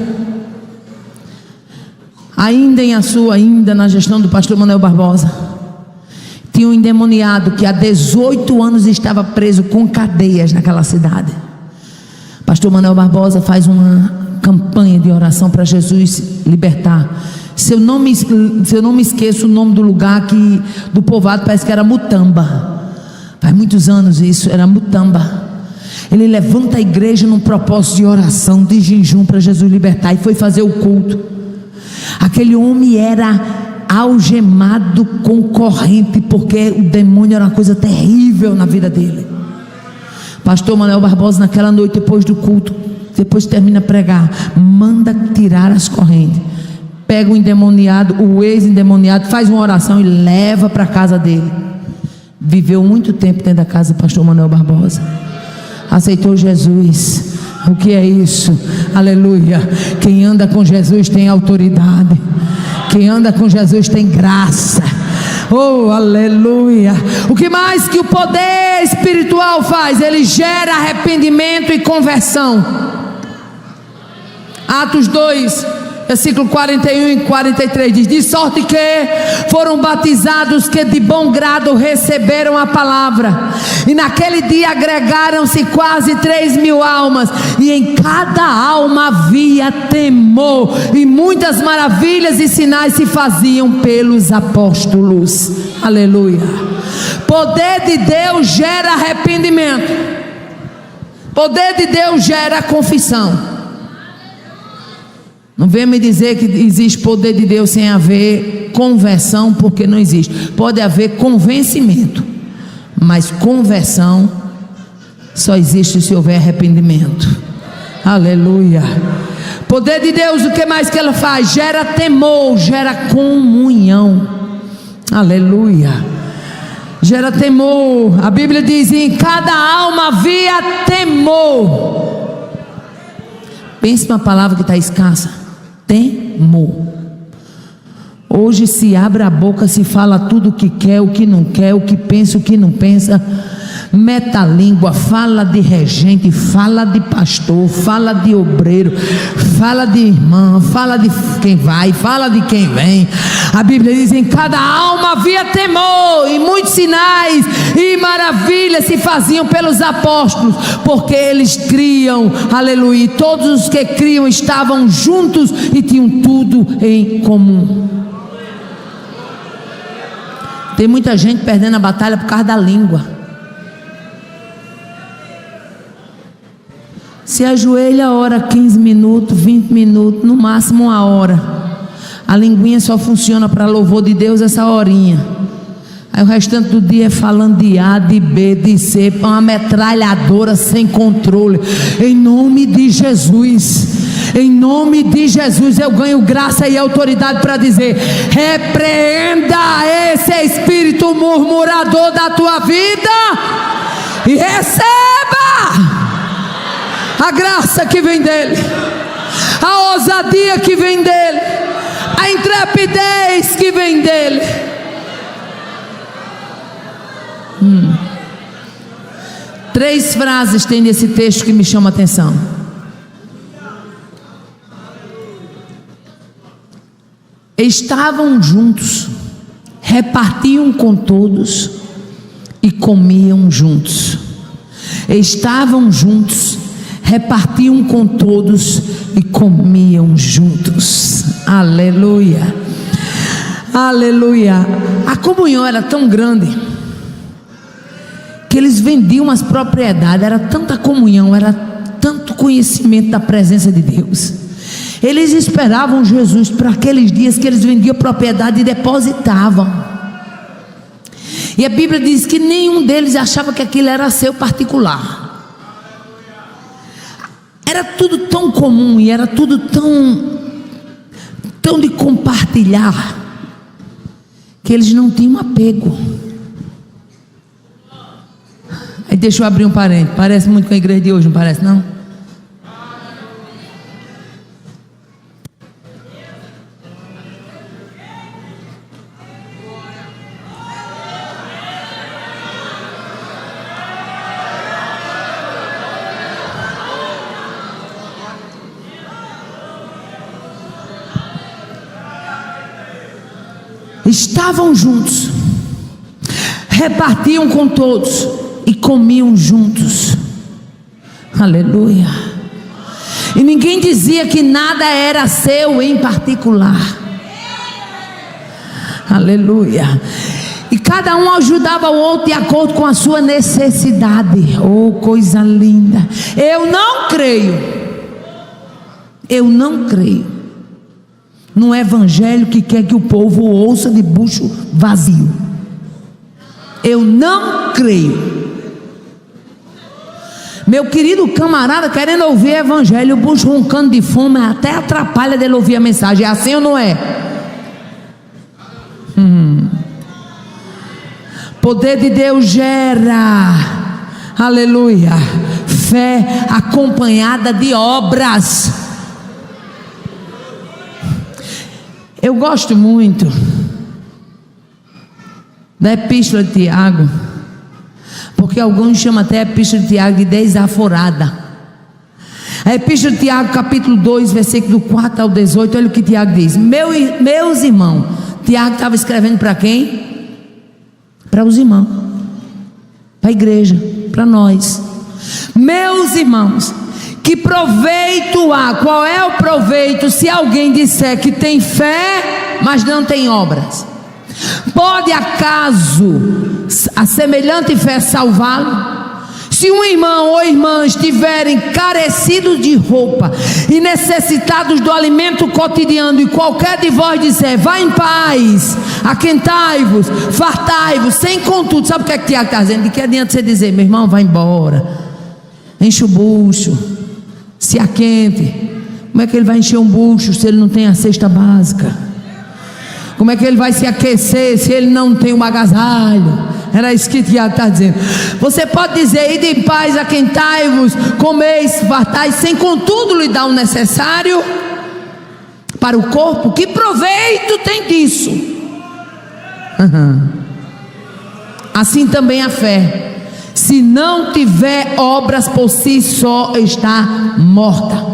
Ainda em Açu, ainda na gestão do pastor Manuel Barbosa, tinha um endemoniado que há 18 anos estava preso com cadeias naquela cidade. Pastor Manuel Barbosa faz uma campanha de oração para Jesus libertar. Se eu não me esqueço o nome do lugar do povoado, parece que era Mutamba. Faz muitos anos isso, era Mutamba. Ele levanta a igreja num propósito de oração, de jejum para Jesus libertar, e foi fazer o culto. Aquele homem era algemado com corrente, porque o demônio era uma coisa terrível na vida dele. Pastor Manuel Barbosa, naquela noite, depois do culto, depois que termina a pregar, manda tirar as correntes, pega o endemoniado, o ex-endemoniado, faz uma oração e leva para a casa dele. Viveu muito tempo dentro da casa do pastor Manuel Barbosa, aceitou Jesus. O que é isso? Aleluia. Quem anda com Jesus tem autoridade, quem anda com Jesus tem graça. Oh, aleluia. O que mais que o poder espiritual faz? Ele gera arrependimento e conversão. Atos 2, versículo 41 e 43 diz: de sorte que foram batizados que de bom grado receberam a palavra, e naquele dia agregaram-se quase 3.000 almas, e em cada alma havia temor, e muitas maravilhas e sinais se faziam pelos apóstolos. Aleluia. Poder de Deus gera arrependimento, poder de Deus gera confissão. Não venha me dizer que existe poder de Deus sem haver conversão, porque não existe. Pode haver convencimento, mas conversão só existe se houver arrependimento. Aleluia. Poder de Deus, o que mais que ela faz? Gera temor, gera comunhão. Aleluia. Gera temor. A Bíblia diz: em cada alma havia temor. Pense numa palavra que está escassa: temor. Hoje se abre a boca, se fala tudo o que quer, o que não quer, o que pensa, o que não pensa, meta a língua, fala de regente, fala de pastor, fala de obreiro, fala de irmã, fala de quem vai, fala de quem vem. A Bíblia diz: em cada alma havia temor, e muitos sinais e maravilhas se faziam pelos apóstolos, porque eles criam. Aleluia. E todos os que criam estavam juntos e tinham tudo em comum. Tem muita gente perdendo a batalha por causa da língua. Se ajoelha, ora 15 minutos, 20 minutos, no máximo 1 hora. A linguinha só funciona para louvor de Deus essa horinha. Aí o restante do dia é falando de A, de B, de C, uma metralhadora sem controle. Em nome de Jesus, em nome de Jesus, eu ganho graça e autoridade para dizer: repreenda esse espírito murmurador da tua vida e receba a graça que vem dele, a ousadia que vem dele, a intrepidez que vem dele. 3 frases tem nesse texto que me chamam a atenção. Estavam juntos, repartiam com todos e comiam juntos. Estavam juntos, repartiam com todos e comiam juntos. Aleluia. Aleluia. A comunhão era tão grande que eles vendiam as propriedades. Era tanta comunhão, era tanto conhecimento da presença de Deus. Eles esperavam Jesus para aqueles dias que eles vendiam propriedade e depositavam. E a Bíblia diz que nenhum deles achava que aquilo era seu particular. Era tudo tão comum e era tudo tão de compartilhar, que eles não tinham apego. Aí deixa eu abrir um parênteses. Parece muito com a igreja de hoje, não parece não? Estavam juntos, repartiam com todos e comiam juntos. Aleluia. E ninguém dizia que nada era seu em particular. Aleluia. E cada um ajudava o outro de acordo com a sua necessidade. Oh, coisa linda. Eu não creio num evangelho que quer que o povo ouça de bucho vazio. Eu não creio. Meu querido camarada querendo ouvir evangelho, o bucho roncando de fome, até atrapalha dele ouvir a mensagem. É assim ou não é? Poder de Deus gera, aleluia, fé acompanhada de obras. Eu gosto muito da epístola de Tiago, porque alguns chamam até a epístola de Tiago de desaforada. A epístola de Tiago, capítulo 2, versículo 4 ao 18, olha o que Tiago diz. Meus irmãos, Tiago estava escrevendo para quem? Para os irmãos, para a igreja, para nós. Meus irmãos, que proveito há? Qual é o proveito se alguém disser que tem fé, mas não tem obras? Pode acaso a semelhante fé salvá-lo? Se um irmão ou irmã estiverem carecidos de roupa e necessitados do alimento cotidiano, e qualquer de vós disser, vá em paz, aquentai-vos, fartai-vos, sem contudo, sabe o que é que Tiago está dizendo? De que adianta você dizer, meu irmão, vai embora, enche o bucho, se aquente. Como é que ele vai encher um bucho se ele não tem a cesta básica? Como é que ele vai se aquecer se ele não tem um agasalho? Era isso que Tiago está dizendo. Você pode dizer, ide em paz, aquentai-vos, comeis, fartais, sem contudo lhe dar o necessário para o corpo. Que proveito tem disso? Assim também a fé, se não tiver obras por si só, está morta.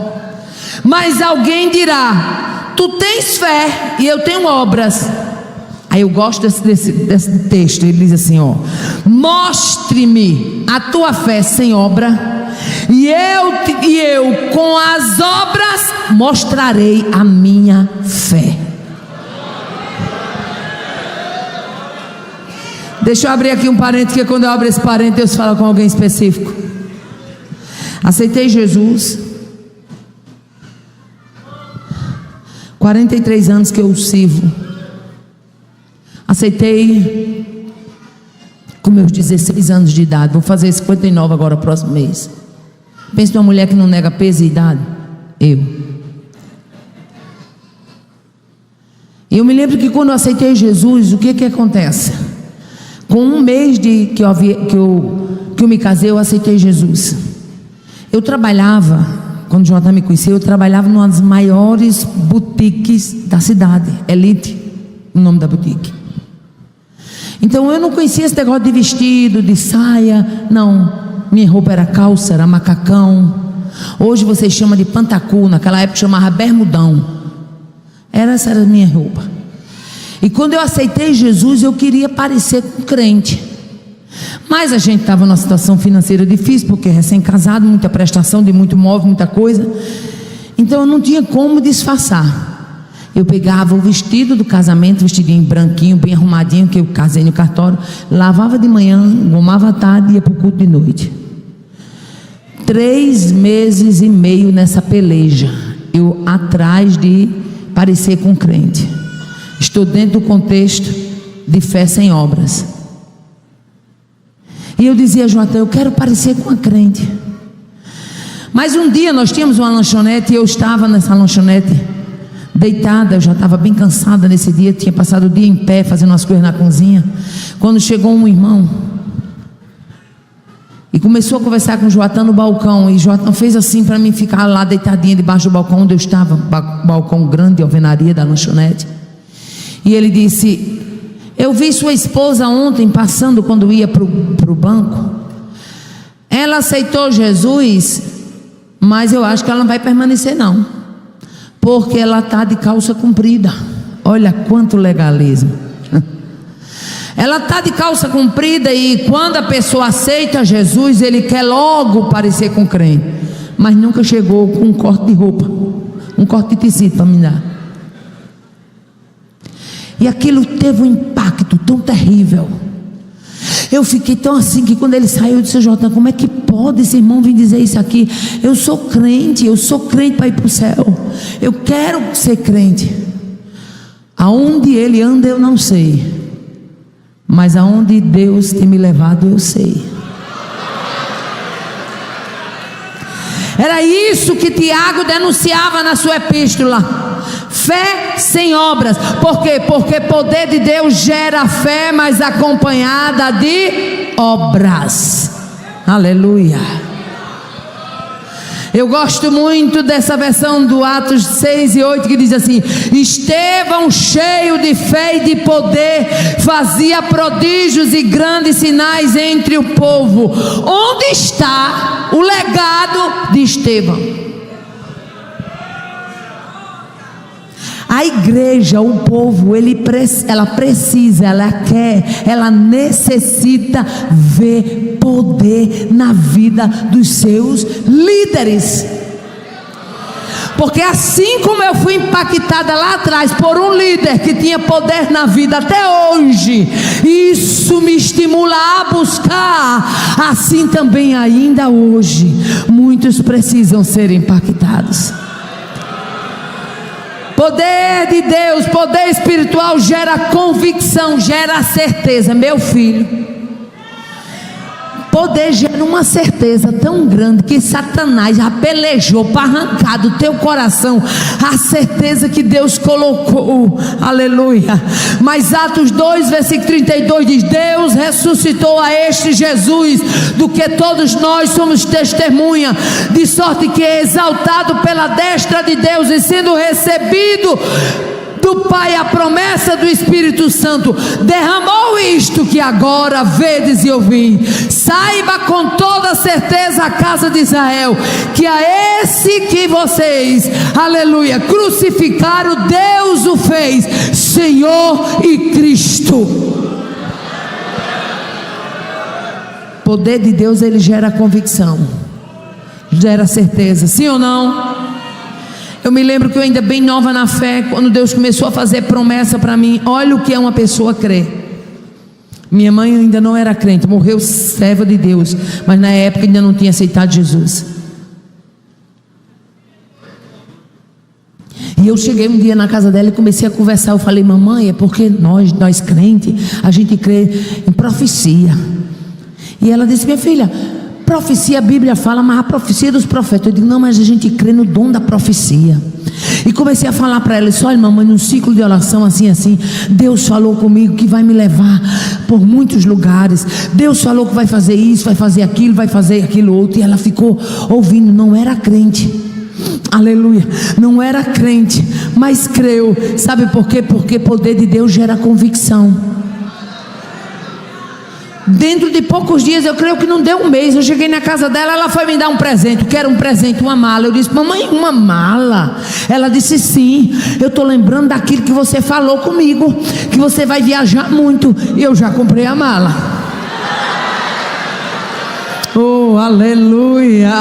Mas alguém dirá, tu tens fé e eu tenho obras. Aí eu gosto desse texto. Ele diz assim, ó: mostre-me a tua fé sem obra, e eu com as obras mostrarei a minha fé. Deixa eu abrir aqui um parênteses, que quando eu abro esse parênteses, Deus fala com alguém específico. Aceitei Jesus, 43 anos que eu o sirvo. Aceitei com meus 16 anos de idade. Vou fazer 59 agora, próximo mês. Pensa numa mulher que não nega peso e idade. E eu me lembro que quando eu aceitei Jesus, o que acontece? Com um mês de que eu me casei, eu aceitei Jesus. Eu trabalhava, quando o Jonathan me conheceu, eu trabalhava numa das maiores boutiques da cidade, Elite, o nome da boutique. Então eu não conhecia esse negócio de vestido, de saia, não. Minha roupa era calça, era macacão. Hoje vocês chamam de pantacu, naquela época chamava bermudão. Essa era a minha roupa. E quando eu aceitei Jesus, eu queria parecer com crente. Mas a gente estava numa situação financeira difícil, porque recém-casado, muita prestação de muito móvel, muita coisa. Então eu não tinha como disfarçar. Eu pegava o vestido do casamento, vestidinho branquinho, bem arrumadinho, que eu casei no cartório, lavava de manhã, gomava à tarde e ia para o culto de noite. 3 meses e meio nessa peleja, eu atrás de parecer com crente. Estou dentro do contexto de fé sem obras. E eu dizia a Jonathan, eu quero parecer com a crente. Mas um dia nós tínhamos uma lanchonete e eu estava nessa lanchonete deitada, eu já estava bem cansada nesse dia, tinha passado o dia em pé fazendo umas coisas na cozinha, quando chegou um irmão e começou a conversar com o Joatan no balcão, e Joatan fez assim para mim ficar lá deitadinha debaixo do balcão onde eu estava, balcão grande de alvenaria da lanchonete, e ele disse: eu vi sua esposa ontem passando quando ia para o banco, ela aceitou Jesus, mas eu acho que ela não vai permanecer não, porque ela está de calça comprida. Olha quanto legalismo. Ela está de calça comprida, e quando a pessoa aceita Jesus, ele quer logo parecer com crente, mas nunca chegou com um corte de roupa, um corte de tecido para me dar. E aquilo teve um impacto tão terrível. Eu fiquei tão assim que quando ele saiu, eu disse: Jota, como é que pode esse irmão vir dizer isso aqui? Eu sou crente para ir para o céu, eu quero ser crente. Aonde ele anda eu não sei, mas aonde Deus tem me levado eu sei. Era isso que Tiago denunciava na sua epístola: fé sem obras. Por quê? Porque poder de Deus gera fé, mas acompanhada de obras. Aleluia. Eu gosto muito dessa versão do Atos 6 e 8, que diz assim: Estevão, cheio de fé e de poder, fazia prodígios e grandes sinais entre o povo. Onde está o legado de Estevão? A igreja, o povo, ela precisa, ela quer, ela necessita ver poder na vida dos seus líderes. Porque assim como eu fui impactada lá atrás por um líder que tinha poder na vida até hoje, isso me estimula a buscar, assim também ainda hoje, muitos precisam ser impactados. Poder de Deus, poder espiritual gera convicção, gera certeza. Meu filho, poder gera uma certeza tão grande que Satanás já pelejou para arrancar do teu coração a certeza que Deus colocou. Aleluia. Mas Atos 2 versículo 32 diz: Deus ressuscitou a este Jesus, do que todos nós somos testemunha, de sorte que é exaltado pela destra de Deus, e sendo recebido do Pai a promessa do Espírito Santo, derramou isto que agora vedes e ouvis. Saiba com toda certeza, a casa de Israel, que a esse que vocês, aleluia, crucificaram, Deus o fez Senhor e Cristo. Poder de Deus, ele gera convicção, gera certeza, sim ou não? Eu me lembro que eu ainda bem nova na fé, quando Deus começou a fazer promessa para mim. Olha o que é uma pessoa crer. Minha mãe ainda não era crente, morreu serva de Deus, mas na época ainda não tinha aceitado Jesus. E eu cheguei um dia na casa dela e comecei a conversar. Eu falei: mamãe, é porque nós crentes, a gente crê em profecia. E ela disse: minha filha, profecia, a Bíblia fala, mas a profecia dos profetas. Eu digo: não, mas a gente crê no dom da profecia. E comecei a falar para ela: olha, mamãe, num ciclo de oração assim, Deus falou comigo que vai me levar por muitos lugares. Deus falou que vai fazer isso, vai fazer aquilo outro. E ela ficou ouvindo, não era crente. Aleluia, não era crente, mas creu. Sabe por quê? Porque poder de Deus gera convicção. Dentro de poucos dias, eu creio que não deu um mês, eu cheguei na casa dela, ela foi me dar um presente. Quero um presente, uma mala. Eu disse: mamãe, uma mala? Ela disse: sim, eu estou lembrando daquilo que você falou comigo, que você vai viajar muito, e eu já comprei a mala. Oh, aleluia.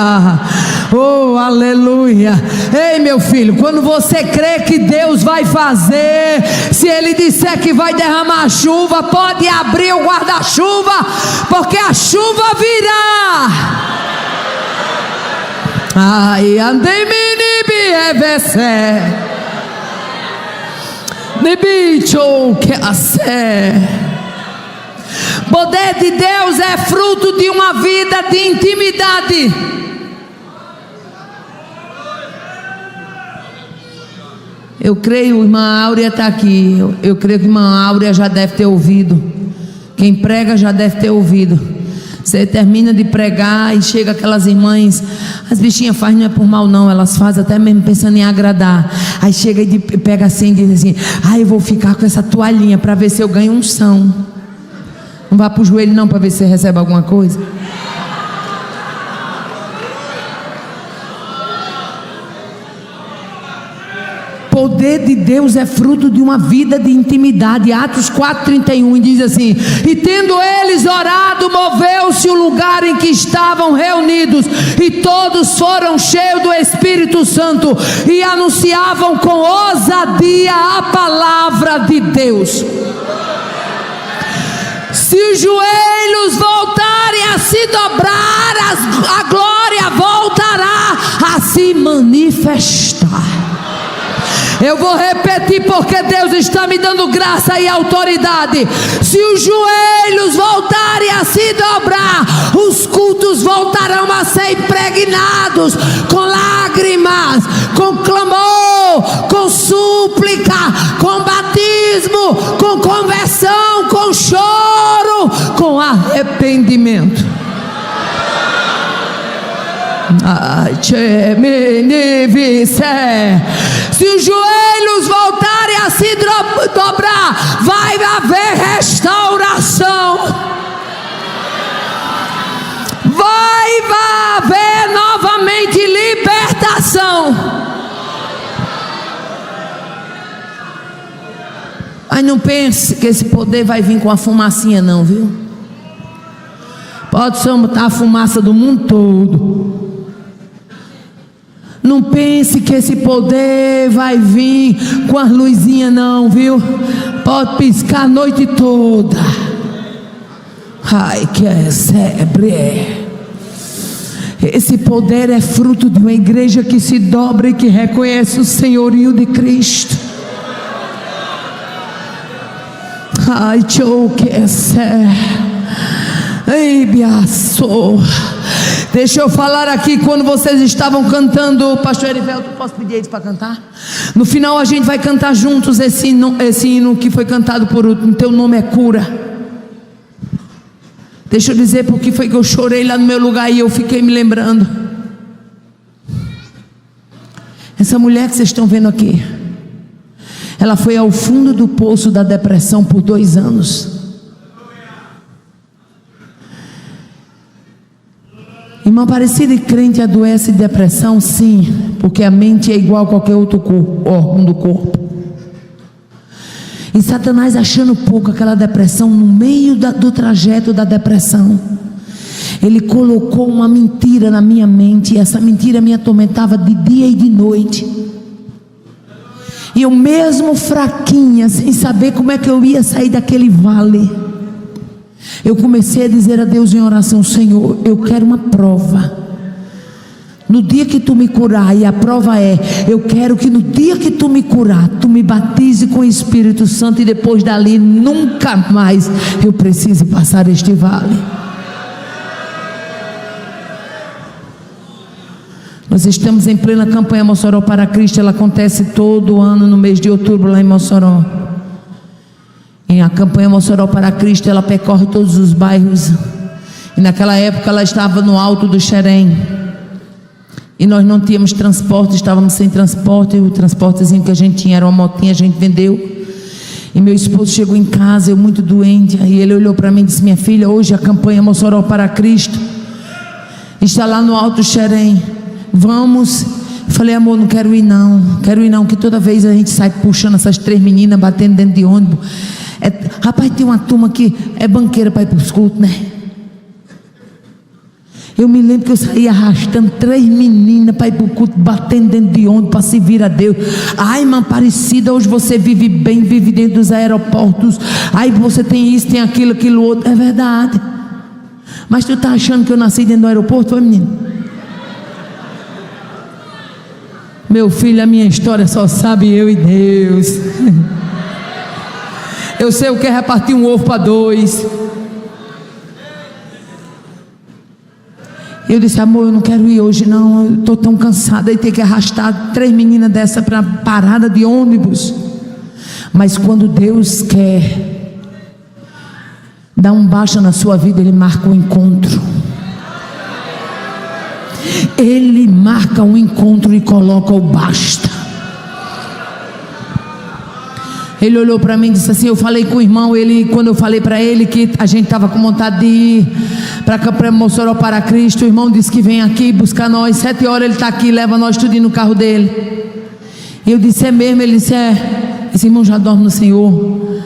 Oh, aleluia. Ei, meu filho, quando você crê que Deus vai fazer, se Ele disser que vai derramar chuva, pode abrir o guarda-chuva, porque a chuva virá. Ai, andei mini bevesse, ne bicho que acer. Poder de Deus é fruto de uma vida de intimidade. Eu creio, irmã Áurea está aqui. Eu creio que irmã Áurea já deve ter ouvido. Quem prega já deve ter ouvido. Você termina de pregar e chega aquelas irmãs, as bichinhas fazem, não é por mal não, elas fazem até mesmo pensando em agradar. Aí chega e pega assim e diz assim: eu vou ficar com essa toalhinha para ver se eu ganho unção. Não vá para o joelho não, para ver se você recebe alguma coisa. O poder de Deus é fruto de uma vida de intimidade. Atos 4:31 diz assim: e tendo eles orado, moveu-se o lugar em que estavam reunidos, e todos foram cheios do Espírito Santo e anunciavam com ousadia a palavra de Deus. Se os joelhos voltarem a se dobrar, a glória voltará a se manifestar. Eu vou repetir porque Deus está me dando graça e autoridade. Se os joelhos voltarem a se dobrar, os cultos voltarão a ser impregnados com lágrimas, com clamor, com súplica, com batismo, com conversão, com choro, com arrependimento. Se os joelhos voltarem a se dobrar, vai haver restauração, vai haver novamente libertação. Mas não pense que esse poder vai vir com a fumacinha não, viu? Pode ser a fumaça do mundo todo. Não pense que esse poder vai vir com as luzinhas não, viu? Pode piscar a noite toda. Ai, que é sempre. Esse poder é fruto de uma igreja que se dobra e que reconhece o senhorio de Cristo. Ai, que é sempre. Ei, biaço. Deixa eu falar aqui, quando vocês estavam cantando, pastor Erivelto, posso pedir eles para cantar? No final a gente vai cantar juntos esse hino que foi cantado por Teu Nome é Cura. Deixa eu dizer porque foi que eu chorei lá no meu lugar e eu fiquei me lembrando. Essa mulher que vocês estão vendo aqui, ela foi ao fundo do poço da depressão por 2 anos. Irmã Aparecida, crente adoece de depressão? Sim, porque a mente é igual a qualquer outro órgão do corpo. E Satanás, achando pouco aquela depressão, no meio do trajeto da depressão, ele colocou uma mentira na minha mente, e essa mentira me atormentava de dia e de noite. E eu mesmo fraquinha, sem saber como é que eu ia sair daquele vale, eu comecei a dizer a Deus em oração: Senhor, eu quero uma prova. No dia que tu me curar, e a prova é, eu quero que no dia que tu me curar, tu me batize com o Espírito Santo, e depois dali nunca mais eu precise passar este vale. Nós estamos em plena campanha Mossoró para Cristo. Ela acontece todo ano no mês de outubro lá em Mossoró. E a campanha Mossoró para Cristo, ela percorre todos os bairros. E naquela época ela estava no alto do Xerém. E nós não tínhamos transporte, estávamos sem transporte. E o transportezinho que a gente tinha era uma motinha, a gente vendeu. E meu esposo chegou em casa, eu muito doente. Aí ele olhou para mim e disse: minha filha, hoje a campanha Mossoró para Cristo está lá no alto do Xerém. Vamos. Eu falei: amor, não quero ir não, que toda vez a gente sai puxando essas 3 meninas, batendo dentro de ônibus. Rapaz, tem uma turma que é banqueira para ir para os cultos, né? Eu me lembro que eu saía arrastando 3 meninas para ir para o culto, batendo dentro de ônibus para servir a Deus. Ai, irmã Aparecida, hoje você vive bem, vive dentro dos aeroportos. Ai, você tem isso, tem aquilo outro. É verdade. Mas tu está achando que eu nasci dentro do aeroporto, foi, menino? Meu filho, a minha história só sabe eu e Deus. Eu sei o que é repartir um ovo para 2. Eu disse: amor, eu não quero ir hoje não, eu estou tão cansada. E ter que arrastar 3 meninas dessa para parada de ônibus. Mas quando Deus quer dar um baixa na sua vida, Ele marca um encontro. Ele marca um encontro e coloca o basta. Ele olhou para mim e disse assim: eu falei com o irmão, quando eu falei para ele que a gente estava com vontade de ir para Mossoró para Cristo, o irmão disse que vem aqui buscar nós, 7 horas ele está aqui, leva nós tudo no carro dele. E eu disse: é mesmo? Ele disse: é. Esse irmão já dorme no Senhor.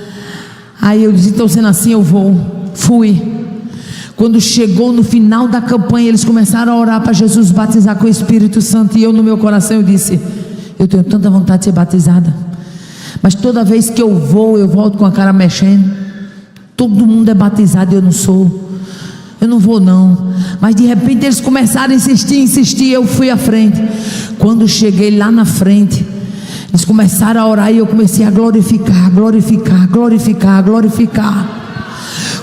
Aí eu disse: então sendo assim eu vou. Fui. Quando chegou no final da campanha, eles começaram a orar para Jesus batizar com o Espírito Santo. E eu no meu coração eu disse: eu tenho tanta vontade de ser batizada, mas toda vez que eu vou, eu volto com a cara mexendo. Todo mundo é batizado e eu não sou. Eu não vou não. Mas de repente eles começaram a insistir. Eu fui à frente. Quando cheguei lá na frente, eles começaram a orar e eu comecei a glorificar.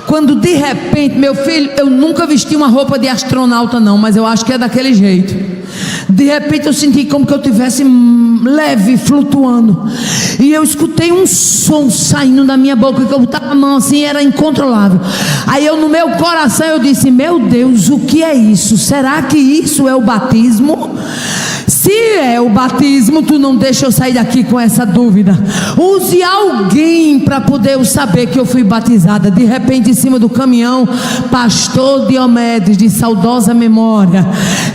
Quando de repente, meu filho, eu nunca vesti uma roupa de astronauta não, mas eu acho que é daquele jeito. De repente eu senti como que eu tivesse leve, flutuando. E eu escutei um som saindo da minha boca, que eu botava a mão assim, era incontrolável. Aí eu no meu coração eu disse: meu Deus, o que é isso? Será que isso é o batismo? Se é o batismo, tu não deixa eu sair daqui com essa dúvida. Use alguém para poder eu saber que eu fui batizada. De repente, em cima do caminhão, pastor Diomedes, de saudosa memória,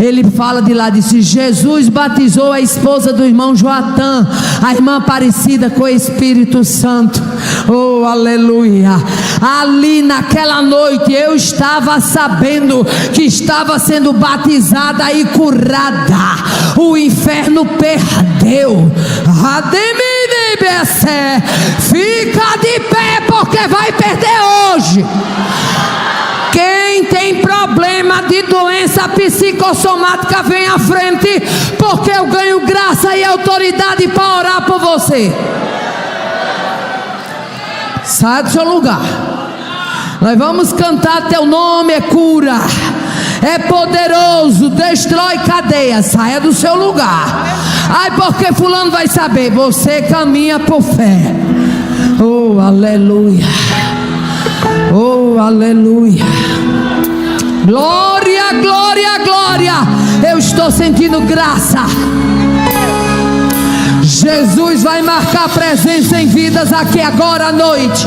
ele fala de lá, disse: Jesus batizou a esposa do irmão Joatã, a irmã Aparecida, com o Espírito Santo. Oh, aleluia. Ali naquela noite eu estava sabendo que estava sendo batizada e curada. O inferno perdeu. Fica de pé, porque vai perder hoje. Quem tem problema de doença psicossomática, vem à frente, porque eu ganho graça e autoridade para orar por você. Sai do seu lugar. Nós vamos cantar: teu nome é cura, é poderoso, destrói cadeias. Saia do seu lugar. Ai, porque fulano vai saber. Você caminha por fé. Oh, aleluia. Oh, aleluia. Glória, glória, glória. Eu estou sentindo graça. Jesus vai marcar presença em vidas aqui agora à noite.